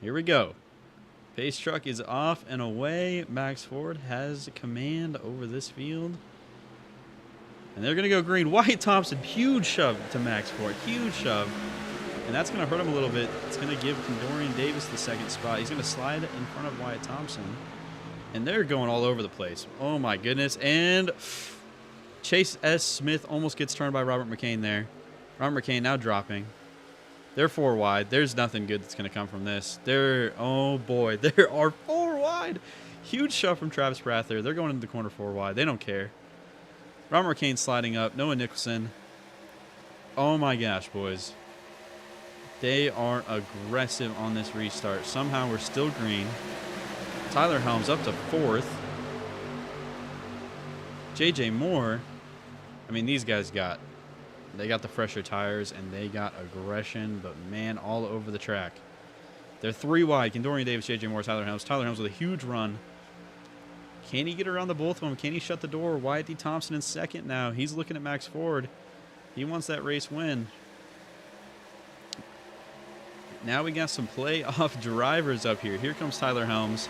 Here we go. Pace truck is off and away. Max Ford has command over this field. And they're going to go green. Wyatt Thompson, huge shove to Max Ford. Huge shove. And that's going to hurt him a little bit. It's going to give Kendorian Davis the 2nd spot. He's going to slide in front of Wyatt Thompson. And they're going all over the place. Oh, my goodness. And Chase S. Smith almost gets turned by Robert McCain there. Robert McCain now dropping. They're 4 wide. There's nothing good that's going to come from this. Oh, boy. There are 4 wide. Huge shove from Travis Prather. They're going into the corner 4 wide. They don't care. Robert McCain sliding up. Noah Nicholson. Oh, my gosh, boys. They are aggressive on this restart. Somehow we're still green. Tyler Helms up to 4th. J.J. Moore. I mean, these guys they got the fresher tires, and they got aggression, but, man, all over the track. They're 3 wide. Kendorian Davis, J.J. Moore, Tyler Helms. Tyler Helms with a huge run. Can he get around the both of them? Can he shut the door? Wyatt D. Thompson in 2nd now. He's looking at Max Ford. He wants that race win. now we got some playoff drivers up here. Here comes Tyler Helms.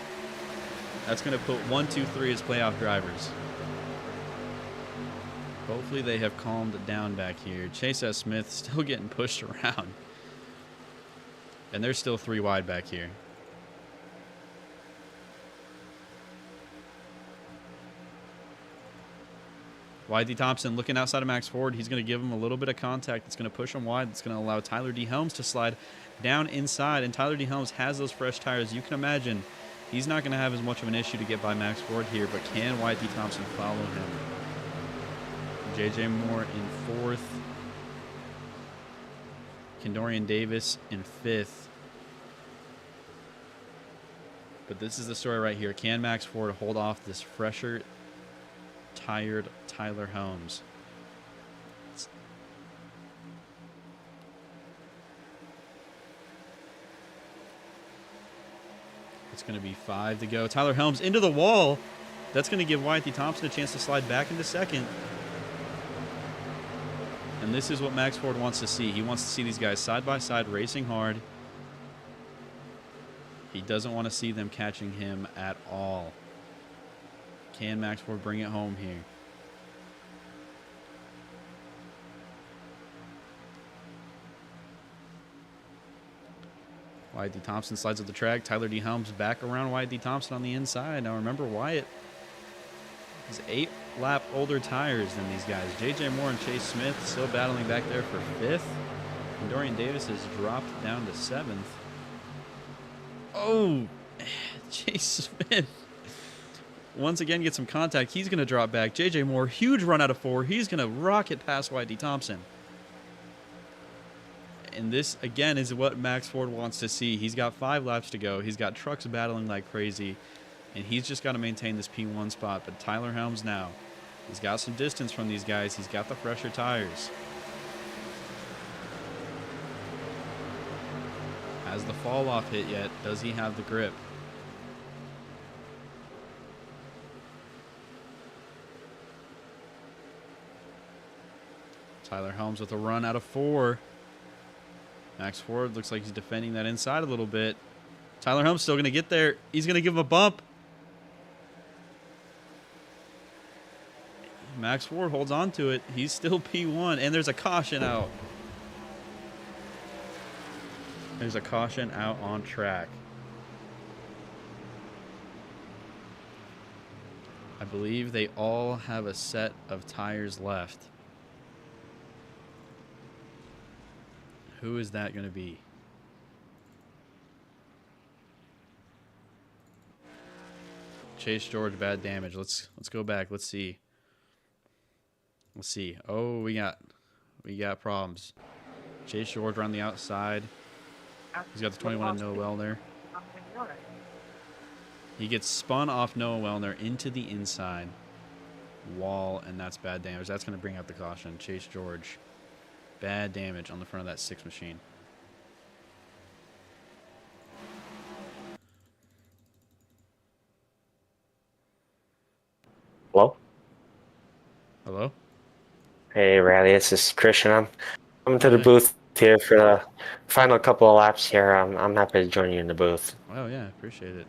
That's going to put 1, 2, 3 as playoff drivers. Hopefully they have calmed down back here. Chase S. Smith still getting pushed around. And they're still 3 wide back here. Y.D. Thompson looking outside of Max Ford. He's going to give him a little bit of contact. It's going to push him wide. It's going to allow Tyler D. Helms to slide down inside. And Tyler D. Helms has those fresh tires. You can imagine he's not going to have as much of an issue to get by Max Ford here. But can Y.D. Thompson follow him? J.J. Moore in 4th. Kendorian Davis in 5th. But this is the story right here. Can Max Ford hold off this fresher, tired Tyler Helms? It's going to be 5 to go. Tyler Helms into the wall. That's going to give Y.D. Thompson a chance to slide back into 2nd. And this is what Max Ford wants to see. He wants to see these guys side by side racing hard. He doesn't want to see them catching him at all. Can Max Ford bring it home here? Y.D. Thompson slides up the track. Tyler D. Helms back around Y.D. Thompson on the inside. Now remember, Wyatt is 8-lap older tires than these guys. J.J. Moore and Chase Smith still battling back there for 5th. And Dorian Davis has dropped down to 7th. Oh, Chase Smith once again gets some contact. He's going to drop back. J.J. Moore, huge run out of 4. He's going to rocket past Y.D. Thompson. And this, again, is what Max Ford wants to see. He's got 5 laps to go. He's got trucks battling like crazy. And he's just got to maintain this P1 spot. But Tyler Helms now, he's got some distance from these guys. He's got the fresher tires. Has the fall off hit yet? Does he have the grip? Tyler Helms with a run out of 4. Max Ford looks like he's defending that inside a little bit. Tyler Helms still going to get there. He's going to give him a bump. Max Ford holds on to it. He's still P1, and there's a caution out. There's a caution out on track. I believe they all have a set of tires left. Who is that going to be? Chase George, bad damage. Let's go back. Let's see. Let's see. Oh, we got problems. Chase George around the outside. He's got the 21 and Noah Wellner. He gets spun off Noah Wellner into the inside wall, and that's bad damage. That's going to bring out the caution. Chase George, bad damage on the front of that 6 machine. Hello? Hello? Hey, Riley, this is Christian. I'm coming to the booth here for the final couple of laps here. I'm happy to join you in the booth. Oh, yeah, appreciate it.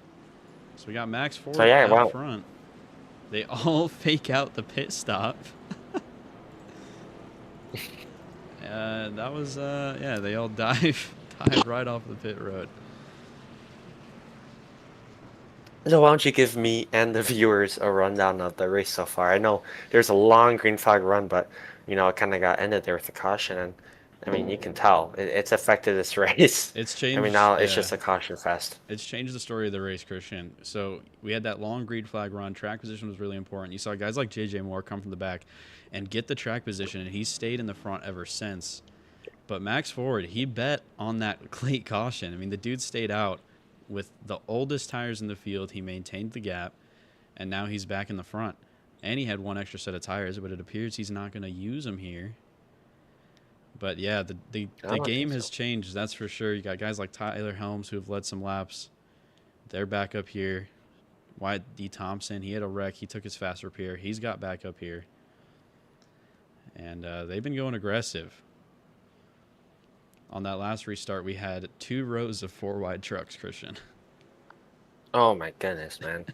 So we got Max Ford So, yeah, out front. They all fake out the pit stop. That was, yeah, they all dive right off the pit road. So why don't you give me and the viewers a rundown of the race so far? I know there's a long green flag run, but, you know, it kind of got ended there with the caution. And, I mean, you can tell. It's affected this race. It's changed. I mean, now it's just a caution fest. It's changed the story of the race, Christian. So we had that long green flag run. Track position was really important. You saw guys like J.J. Moore come from the back and get the track position, and he's stayed in the front ever since. But Max Ford, he bet on that late caution. I mean, the dude stayed out with the oldest tires in the field. He maintained the gap, and now he's back in the front. And he had 1 extra set of tires, but it appears he's not going to use them here. But, yeah, the game has changed, that's for sure. You got guys like Tyler Helms who have led some laps. They're back up here. Y.D. Thompson, he had a wreck. He took his fast repair. He's got back up here. And they've been going aggressive. On that last restart, we had 2 rows of 4 wide trucks, Christian. Oh my goodness, man.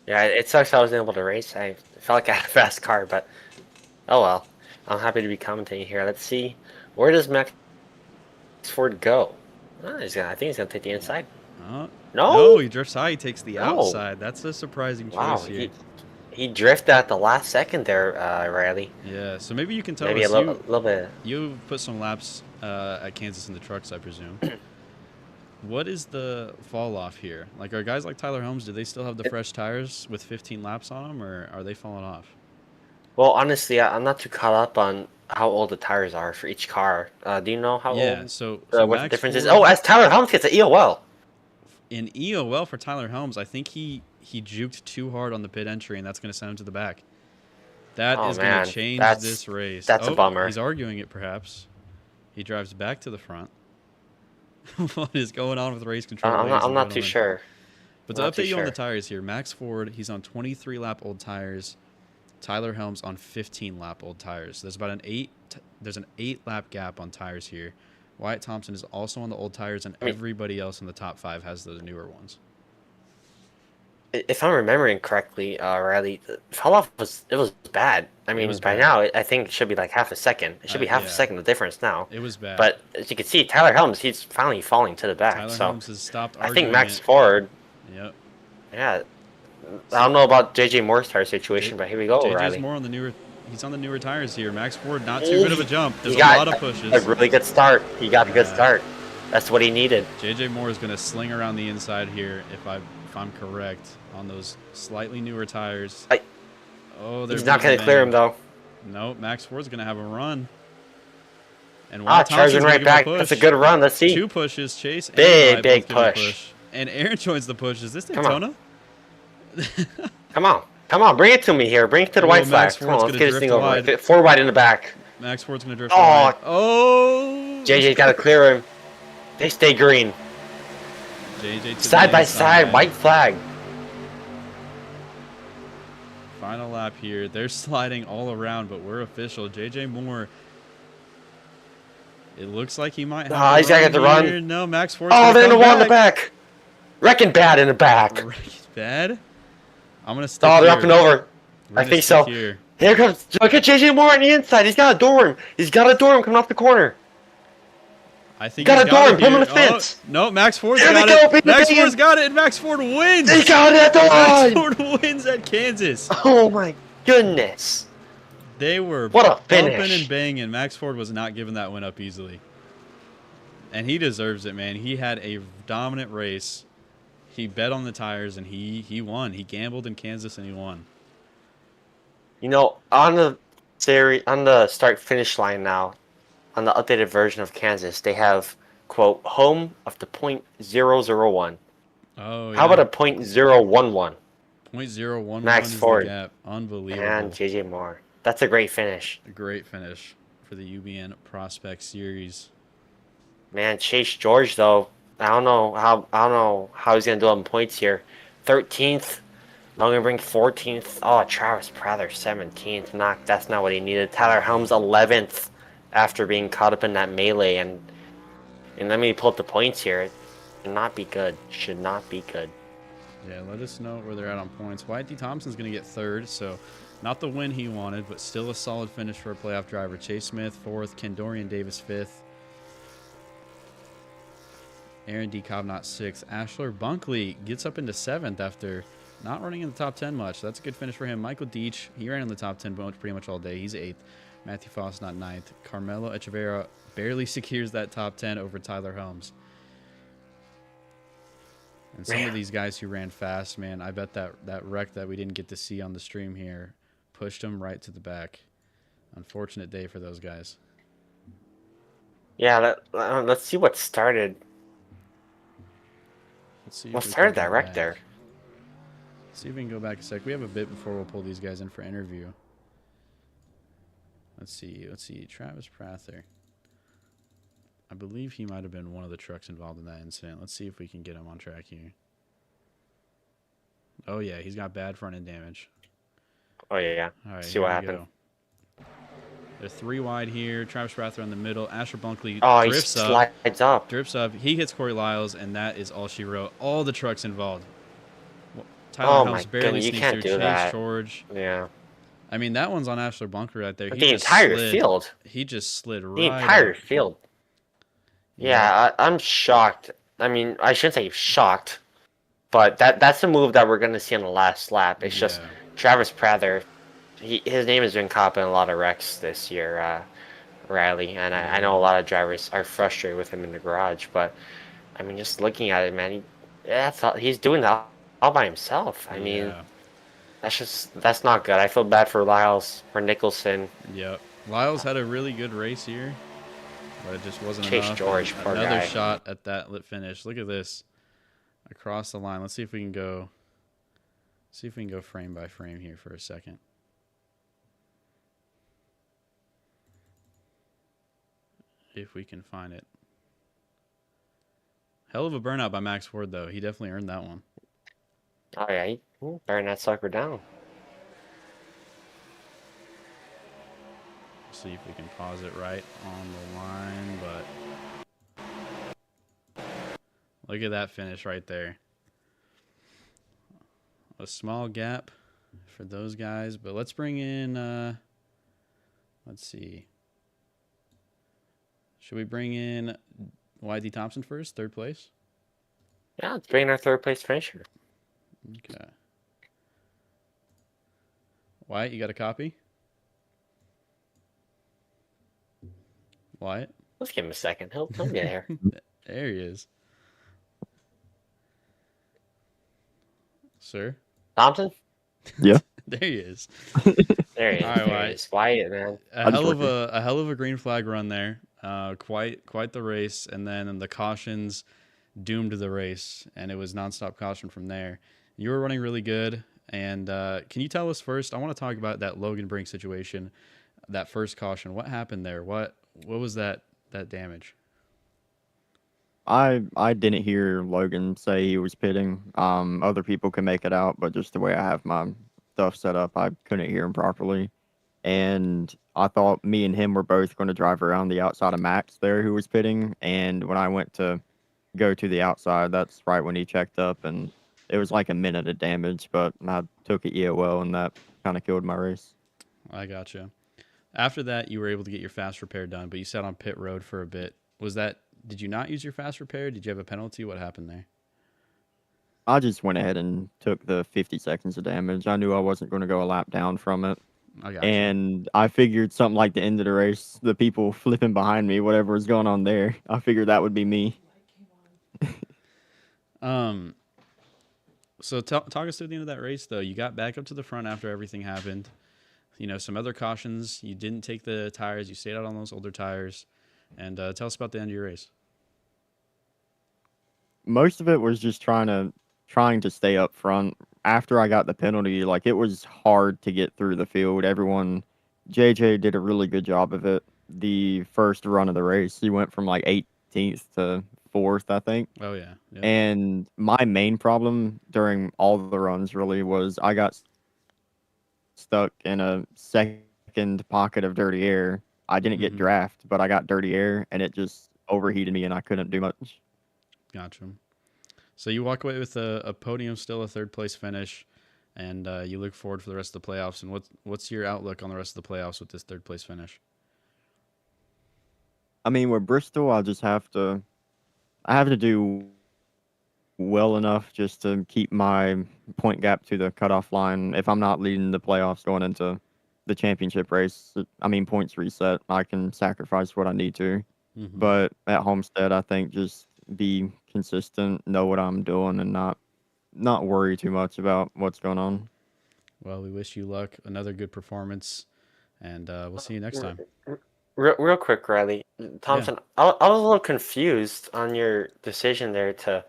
Yeah, it sucks I wasn't able to race. I felt like I had a fast car, but oh well. I'm happy to be commentating here. Let's see. Where does Max Ford go? Oh, I think he's gonna take the inside. No, No, he drifts high. He takes the no. outside. That's a surprising Wow, choice here. he drifted at the last second there, Riley. Yeah, so maybe you can tell Maybe us. a little bit. You put some laps at Kansas in the trucks, I presume. What is the fall off here? Like, are guys like Tyler Holmes, do they still have the fresh tires with 15 laps on them, or are they falling off? Well, honestly, I'm not too caught up on how old the tires are for each car. Do you know how old? Yeah, so What the Max difference is? Ford, Oh, as Tyler Helms gets an EOL. in EOL for Tyler Holmes, I think he juked too hard on the pit entry, and that's going to send him to the back. That is going to change this race. That's a bummer. He's arguing it, perhaps. He drives back to the front. What is going on with race control? I'm not too sure. But to update you on the tires here, Max Ford, he's on 23-lap old tires. Tyler Helms on 15-lap old tires. There's about an 8-lap gap on tires here. Wyatt Thompson is also on the old tires, and everybody else in the top 5 has the newer ones. If I'm remembering correctly, Riley, the fall off was bad. I mean, by now I think it should be like half a second. It should be half a second the difference now. It was bad. But as you can see, Tyler Helms, he's finally falling to the back. Tyler so Helms has stopped arguing. I think Max Ford. Yep. Yeah. I don't know about JJ Moore's tire situation, but here we go, Riley. JJ's more on the newer. He's on the newer tires here. Max Ford, not too good of a jump. There's a lot of pushes. A really good start. He got a good start. That's what he needed. JJ Moore is going to sling around the inside here, if I'm correct, on those slightly newer tires. He's not going to clear him, though. No, Max Ford's going to have a run. And charging right back. That's a good run. Let's see. 2 pushes. Chase. Big push. And Aaron joins the push. Is this Daytona? Come on. Come on. Bring it to me here. Bring it to the white flag. Come on. Let's get this thing over. 4 wide in the back. Max Ford's going to drift wide. JJ's got to clear him. They stay green. JJ side by side, white flag. Final lap here. They're sliding all around, but we're official. JJ Moore. It looks like he might have. He's got to run. No, Max Ford. They're in the wall in the back. Wrecking bad in the back. Wrecking bad. I'm gonna stick. They're up and over. I think so. Here comes. Look at JJ Moore on the inside. He's got a door him. He's got a door him coming off the corner. I think got a door. Put him on the fence. No, Max Ford's got it. Max Ford's got it, and Max Ford wins. He got it at the line. Max Ford wins at Kansas. Oh my goodness. They were bumping and banging. Max Ford was not giving that one up easily, and he deserves it, man. He had a dominant race. He bet on the tires, and he won. He gambled in Kansas, and he won. You know, on the start-finish line now, on the updated version of Kansas, they have, quote, home of the .001. Oh, yeah. How about a .011? .011 Max Ford. The gap. Unbelievable. And JJ Moore. That's a great finish. A great finish for the UBN Prospect Series. Man, Chase George, though, I don't know how he's gonna do on points here. 13th. Logan Brink 14th. Oh, Travis Prather 17th. That's not what he needed. Tyler Helms 11th. After being caught up in that melee, and let me pull up the points here. It should not be good. Should not be good. Yeah, let us know where they're at on points. Wyatt D. Thompson's going to get 3rd, so not the win he wanted, but still a solid finish for a playoff driver. Chase Smith 4th, Kendorian Davis 5th, Aaron D. Cobbnott 6th. Ashler Bunkley gets up into 7th after not running in the top 10 much. That's a good finish for him. Michael Deach, he ran in the top 10 pretty much all day. He's 8th. Matthew Foss not 9th. Carmelo Echeverria barely secures that top 10 over Tyler Helms. And some of these guys who ran fast, man, I bet that wreck that we didn't get to see on the stream here pushed them right to the back. Unfortunate day for those guys. Yeah, let's see what started. Let's see what started that wreck there. Let's see if we can go back a sec. We have a bit before we'll pull these guys in for interview. Let's see. Travis Prather. I believe he might have been one of the trucks involved in that incident. Let's see if we can get him on track here. Oh, yeah. He's got bad front end damage. Oh, yeah. All right, see what happened. They're 3 wide here. Travis Prather in the middle. Asher Bunkley Oh, he drifts up. slides up. Drifts up. He hits Corey Lyles, and that is all she wrote. All the trucks involved. Tyler Oh Helms my barely goodness, you sneaks can't through. do Chase that. George. Yeah. I mean, that one's on Ashler Bunker right there. But He the just entire slid. field. He just slid The right entire up. field. Yep. Yeah, I'm shocked. I mean, I shouldn't say shocked, but that's the move that we're going to see on the last lap. It's just Travis Prather. His name has been caught in a lot of wrecks this year, Riley, and I know a lot of drivers are frustrated with him in the garage, but I mean, just looking at it, man, he's doing that all by himself. I mean, that's not good. I feel bad for Lyles, for Nicholson. Yep. Lyles had a really good race here, but it just wasn't Chase enough. George, poor Another guy. shot at that lit finish. Look at this. Across the line. Let's see if we can go. See if we can go frame by frame here for a second. If we can find it. Hell of a burnout by Max Ford, though. He definitely earned that one. Oh yeah, he burned that sucker down. See if we can pause it right on the line, but look at that finish right there. A small gap for those guys, but let's bring in, let's see. Should we bring in YD Thompson first, third place? Yeah, let's bring in our third place finisher. Okay. Wyatt, you got a copy? Wyatt? Let's give him a second. He'll get here. There he is. Sir? Thompson? Yeah. There he is. There he is. All right, there he is. Wyatt, man. A hell of a green flag run there. Quite the race, and then the cautions doomed the race, and it was nonstop caution from there. You were running really good, and can you tell us first? I want to talk about that Logan Brink situation, that first caution. What happened there? What was that damage? I didn't hear Logan say he was pitting. Other people can make it out, but just the way I have my stuff set up, I couldn't hear him properly. And I thought me and him were both going to drive around the outside of Max there, who was pitting. And when I went to go to the outside, that's right when he checked up, and it was like a minute of damage, but I took it EOL, and that kind of killed my race. I gotcha. After that, you were able to get your fast repair done, but you sat on pit road for a bit. Did you not use your fast repair? Did you have a penalty? What happened there? I just went ahead and took the 50 seconds of damage. I knew I wasn't going to go a lap down from it. And I figured something like the end of the race, the people flipping behind me, whatever was going on there, I figured that would be me. So talk us through the end of that race, though. You got back up to the front after everything happened. You know, some other cautions. You didn't take the tires. You stayed out on those older tires. And tell us about the end of your race. Most of it was just trying to stay up front. After I got the penalty, like, it was hard to get through the field. JJ did a really good job of it. The first run of the race, he went from like 18th to 4th, I think. Oh, yeah. Yep. And my main problem during all the runs really was I got stuck in a second pocket of dirty air. I didn't get draft, but I got dirty air, and it just overheated me, and I couldn't do much. Gotcha. So you walk away with a podium, still a third place finish, and you look forward for the rest of the playoffs. And what's your outlook on the rest of the playoffs with this third place finish? I mean, with Bristol, I have to do well enough just to keep my point gap to the cutoff line. If I'm not leading the playoffs going into the championship race, I mean, points reset, I can sacrifice what I need to. But at Homestead, I think just be consistent, know what I'm doing, and not worry too much about what's going on. Well, we wish you luck. Another good performance, and we'll see you next time. Real quick, Riley. Thompson, yeah. I was a little confused on your decision there to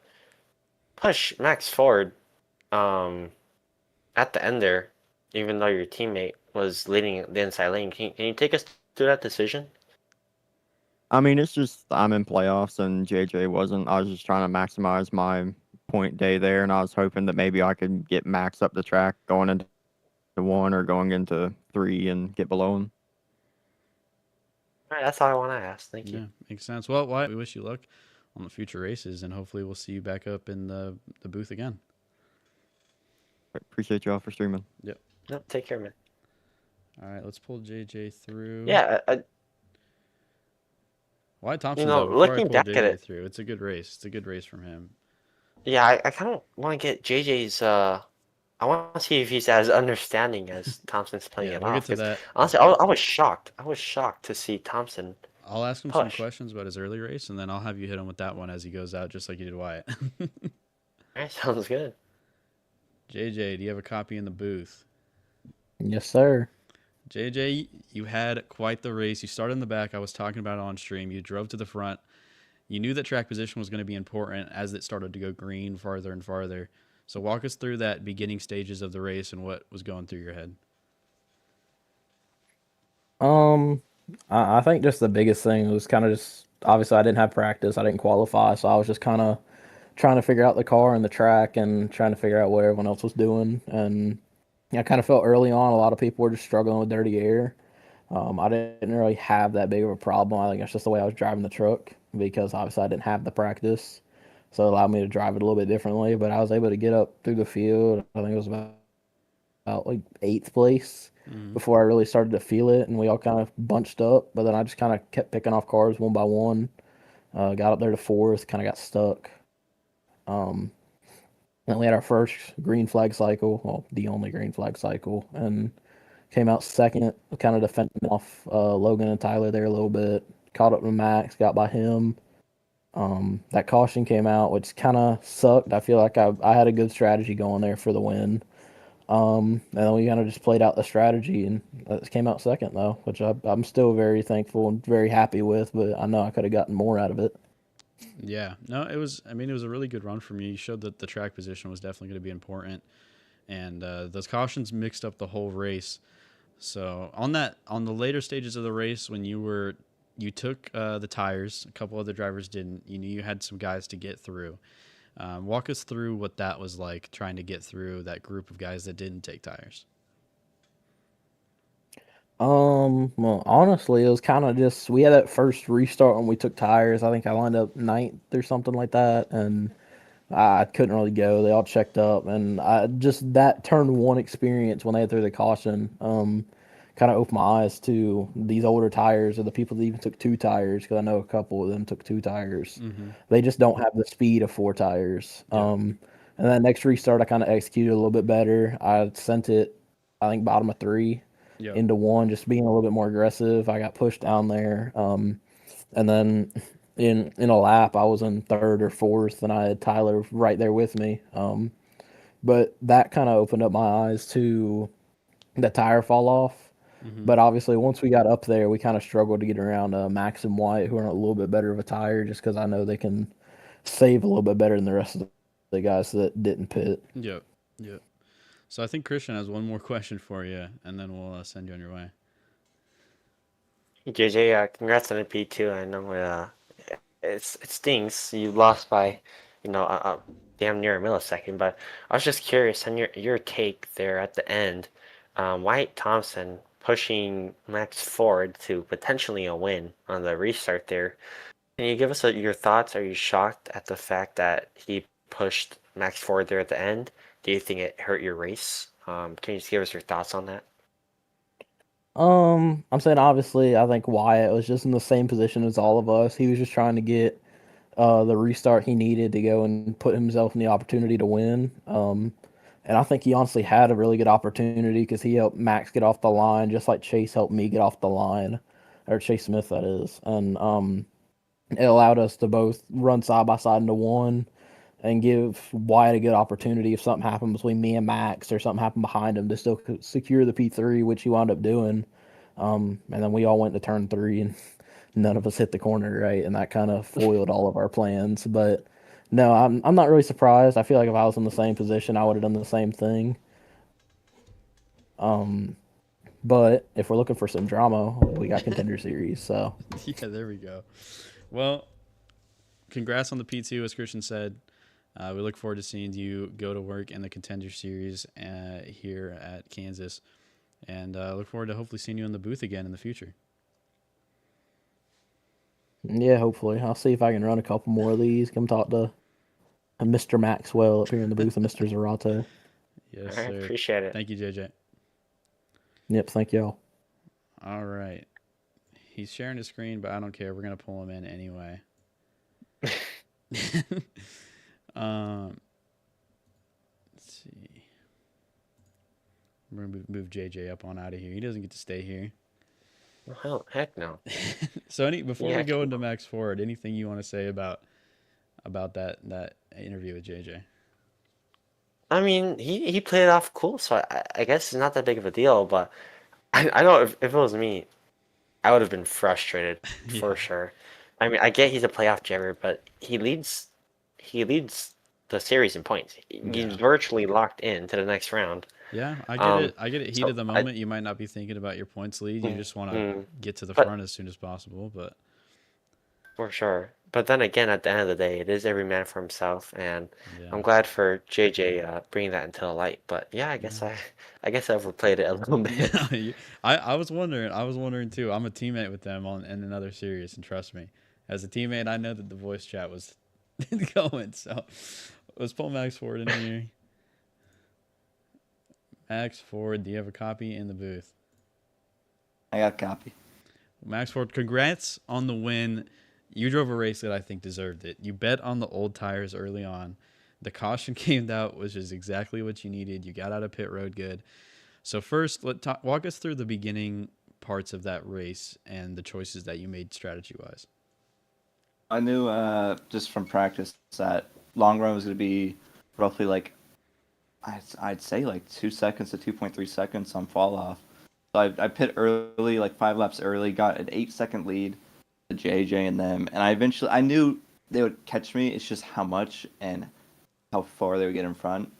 push Max forward at the end there, even though your teammate was leading the inside lane. Can you take us through that decision? I mean, it's just I'm in playoffs and JJ wasn't. I was just trying to maximize my point day there, and I was hoping that maybe I could get Max up the track going into 1 or going into 3 and get below him. All right, that's all I want to ask. Thank you. Yeah, makes sense. Well, Wyatt, we wish you luck on the future races, and hopefully we'll see you back up in the booth again. Appreciate y'all for streaming. Yep. No, take care, man. All right, let's pull JJ through. Yeah, Wyatt Thompson, though, before I looking pull back at JJ it, through, it's a good race. It's a good race from him. yeah, I kind of want to get JJ's. I want to see if he's as understanding as Thompson's playing Yeah, it we'll get off. to Because that. honestly, I was shocked. I was shocked to see Thompson I'll ask him some push. questions about his early race, and then I'll have you hit him with that one as he goes out, just like you did Wyatt. All right, sounds good. JJ, do you have a copy in the booth? Yes, sir. JJ, you had quite the race. You started in the back. I was talking about it on stream. You drove to the front. You knew that track position was going to be important as it started to go green farther and farther. So walk us through that beginning stages of the race and what was going through your head. I think just the biggest thing was kind of just obviously I didn't have practice. I didn't qualify, so I was just kind of trying to figure out the car and the track and trying to figure out what everyone else was doing. And I kind of felt early on a lot of people were just struggling with dirty air. I didn't really have that big of a problem. I think it's just the way I was driving the truck because obviously I didn't have the practice. So it allowed me to drive it a little bit differently. But I was able to get up through the field. I think it was about like eighth place before I really started to feel it. And we all kind of bunched up. But then I just kind of kept picking off cars one by one. Got up there to fourth, kind of got stuck. Then we had our first green flag cycle, well, the only green flag cycle, and came out second, kind of defending off Logan and Tyler there a little bit. Caught up to Max, got by him. That caution came out, which kind of sucked. I feel like I had a good strategy going there for the win. And then we kind of just played out the strategy and came out second, though, which I'm still very thankful and very happy with, but I know I could have gotten more out of it. Yeah, no, it was a really good run from you. You showed that the track position was definitely going to be important. And those cautions mixed up the whole race. So on the later stages of the race, when you took the tires, a couple other drivers didn't. You knew you had some guys to get through. Walk us through what that was like, trying to get through that group of guys that didn't take tires. Well, honestly, it was kind of just we had that first restart when we took tires. I think I lined up ninth or something like that, and I couldn't really go. They all checked up, and I just that turn one experience when they threw the caution, kind of opened my eyes to these older tires or the people that even took two tires because I know a couple of them took two tires. They just don't have the speed of four tires. Yeah. And that next restart, I kind of executed a little bit better. I sent it, I think, bottom of three into one, just being a little bit more aggressive. I got pushed down there, and then in a lap, I was in third or fourth, and I had Tyler right there with me. But that kind of opened up my eyes to the tire fall off. But obviously, once we got up there, we kind of struggled to get around Max and White, who are a little bit better of a tire, just because I know they can save a little bit better than the rest of the guys that didn't pit. Yep. So I think Christian has one more question for you, and then we'll send you on your way. JJ, congrats on the P2. I know it stings. You lost by, damn near a millisecond. But I was just curious on your take there at the end. Wyatt Thompson pushing Max forward to potentially a win on the restart there. Can you give us your thoughts? Are you shocked at the fact that he pushed Max forward there at the end? Do you think it hurt your race? Can you just give us your thoughts on that? I'm saying obviously, I think Wyatt was just in the same position as all of us. He was just trying to get the restart he needed to go and put himself in the opportunity to win. And I think he honestly had a really good opportunity because he helped Max get off the line, just like Chase helped me get off the line, or Chase Smith, that is. And it allowed us to both run side by side into one and give Wyatt a good opportunity if something happened between me and Max or something happened behind him to still secure the P3, which he wound up doing. And then we all went to turn three and none of us hit the corner, right? And that kind of foiled all of our plans. But no, I'm not really surprised. I feel like if I was in the same position, I would have done the same thing. But if we're looking for some drama, we got Contender Series. So Yeah, there we go. Well, congrats on the P2, as Christian said. We look forward to seeing you go to work in the Contender Series here at Kansas. And look forward to hopefully seeing you in the booth again in the future. Yeah, hopefully. I'll see if I can run a couple more of these. Come talk to Mr. Maxwell up here in the booth and Mr. Zerato. Yes, All right, sir. appreciate it. Thank you, JJ. Yep, thank y'all. All right. He's sharing his screen, but I don't care. We're going to pull him in anyway. um, let's see. We're going to move JJ up on out of here. He doesn't get to stay here. Well, heck no. So before Yeah, we go into Max Ford, anything you want to say about that interview with JJ? I mean, he played it off cool, so I guess it's not that big of a deal. But I know if it was me, I would have been frustrated for Yeah. sure. I mean, I get he's a playoff jagger, but he leads the series in points. He's Yeah. virtually locked in to the next round. Yeah, I get Um, it. I get it. Heat so of the moment, you might not be thinking about your points lead. You just want to mm, get to the but front as soon as possible. But for sure. But then again, at the end of the day, it is every man for himself, and I'm yeah, glad for JJ bringing that into the light. But yeah, yeah. I guess I overplayed it a little No, bit. I was wondering. I was wondering too. I'm a teammate with them in another series, and trust me, as a teammate, I know that the voice chat was going. So let's pull Max Ford in here. Max Ford, do you have a copy in the booth? I got a copy. Max Ford, congrats on the win. You drove a race that I think deserved it. You bet on the old tires early on. The caution came out, which is exactly what you needed. You got out of pit road good. So first, walk us through the beginning parts of that race and the choices that you made strategy-wise. I knew just from practice that long run was going to be roughly like I'd say like 2 seconds to 2.3 seconds on fall off. So I pit early, like 5 laps early, got an 8 second lead to JJ and them, and I knew they would catch me. It's just how much and how far they would get in front.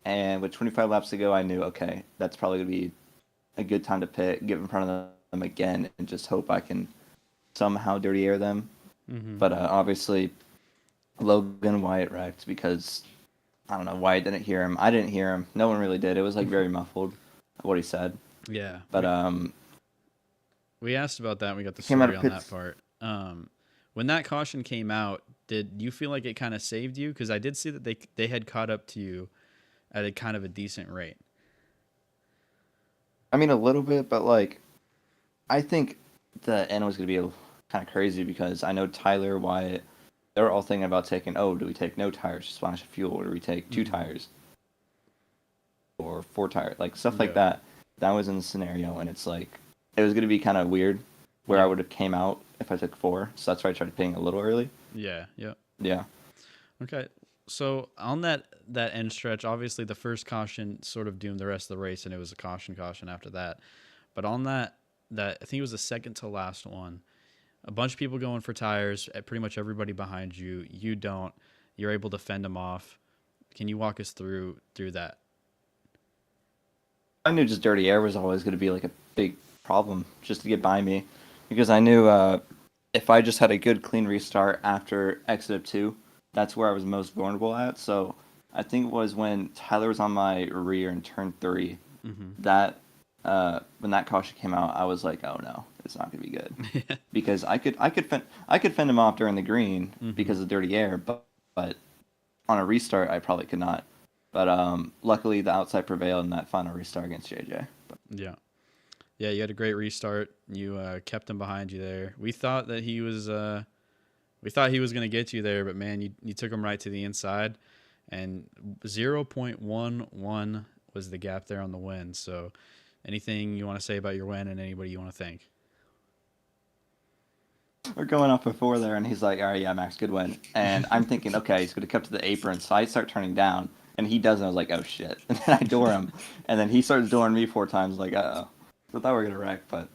And with 25 laps to go, I knew okay, that's probably going to be a good time to pit, get in front of them again, and just hope I can somehow dirty air them. Mm-hmm. But obviously, Logan Wyatt wrecked because I don't know. Wyatt didn't hear him. I didn't hear him. No one really did. It was like very muffled what he said. Yeah. But we asked about that. And we got the came out story of on that pits. part. When that caution came out, did you feel like it kind of saved you? Because I did see that they had caught up to you at a kind of a decent rate. I mean, a little bit, but like, I think the end was going to be kind of crazy because I know Tyler, Wyatt, they were all thinking about taking. Oh, do we take no tires, splash of fuel, or do we take 2 tires or 4 tires, like stuff like that. That was in the scenario, and it's like it was going to be kind of weird where I would have came out if I took 4. So that's why I tried pitting a little early. Yeah. Yeah. Yeah. Okay. So on that end stretch, obviously the first caution sort of doomed the rest of the race, and it was a caution after that. But on that I think it was the second to last one, a bunch of people going for tires, pretty much everybody behind you. You don't. You're able to fend them off. Can you walk us through that? I knew just dirty air was always going to be like a big problem just to get by me because I knew if I just had a good clean restart after exit of 2, that's where I was most vulnerable at. So I think it was when Tyler was on my rear in turn 3 that when that caution came out, I was like, oh no, it's not going to be good because I could fend him off during the green because of dirty air, but on a restart I probably could not. But luckily, the outside prevailed in that final restart against JJ. Yeah. Yeah, you had a great restart. You kept him behind you there. We thought that he was going to get you there, but man, you took him right to the inside, and 0.11 was the gap there on the win. So, anything you want to say about your win, and anybody you want to thank? We're going up before there, and he's like, "All right, yeah, Max, good win." And I'm thinking, okay, he's going to come to the apron, so I start turning down, and he doesn't. I was like, "Oh shit!" And then I door him, and then he starts dooring me 4 times. Like, uh oh. I thought we were gonna wreck, but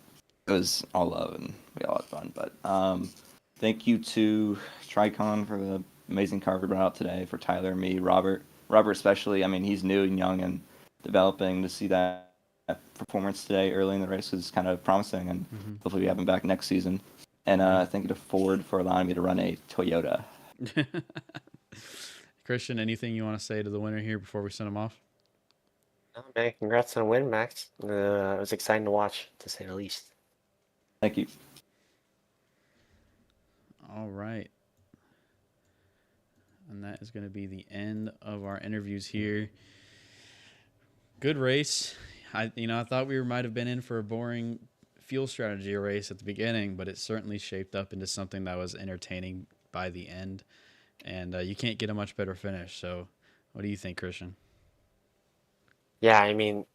it was all love, and we all had fun. But thank you to Tricon for the amazing car we brought out today for Tyler and me, Robert especially. I mean, he's new and young and developing. To see that performance today early in the race was kind of promising, and hopefully we have him back next season. And thank you to Ford for allowing me to run a Toyota. Christian, anything you want to say to the winner here before we send him off? Oh, man, congrats on the win, Max. It was exciting to watch, to say the least. Thank you. All right. And that is going to be the end of our interviews here. Good race. I thought we might have been in for a boring fuel strategy race at the beginning, but it certainly shaped up into something that was entertaining by the end. And you can't get a much better finish. So, what do you think, Christian? Yeah, I mean,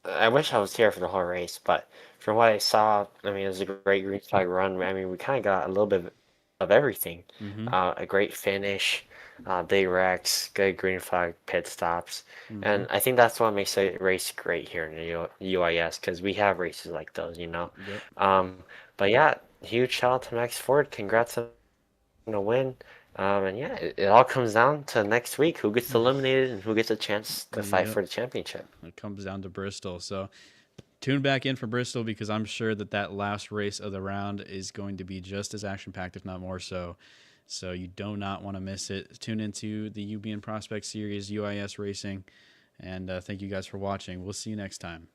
I wish I was here for the whole race, but from what I saw, I mean, it was a great green flag run. I mean, we kind of got a little bit of everything. Mm-hmm. A great finish, big wrecks, good green flag pit stops, and I think that's what makes a race great here in the UIS because we have races like those, you know. Yep. But yeah, huge shout out to Max Ford. Congrats on the win. And yeah, it all comes down to next week who gets eliminated and who gets a chance to fight Yep. for the championship. It comes down to Bristol. So tune back in for Bristol because I'm sure that last race of the round is going to be just as action-packed, if not more so. So you do not want to miss it. Tune into the UBN Prospect Series, UIS Racing, and thank you guys for watching. We'll see you next time.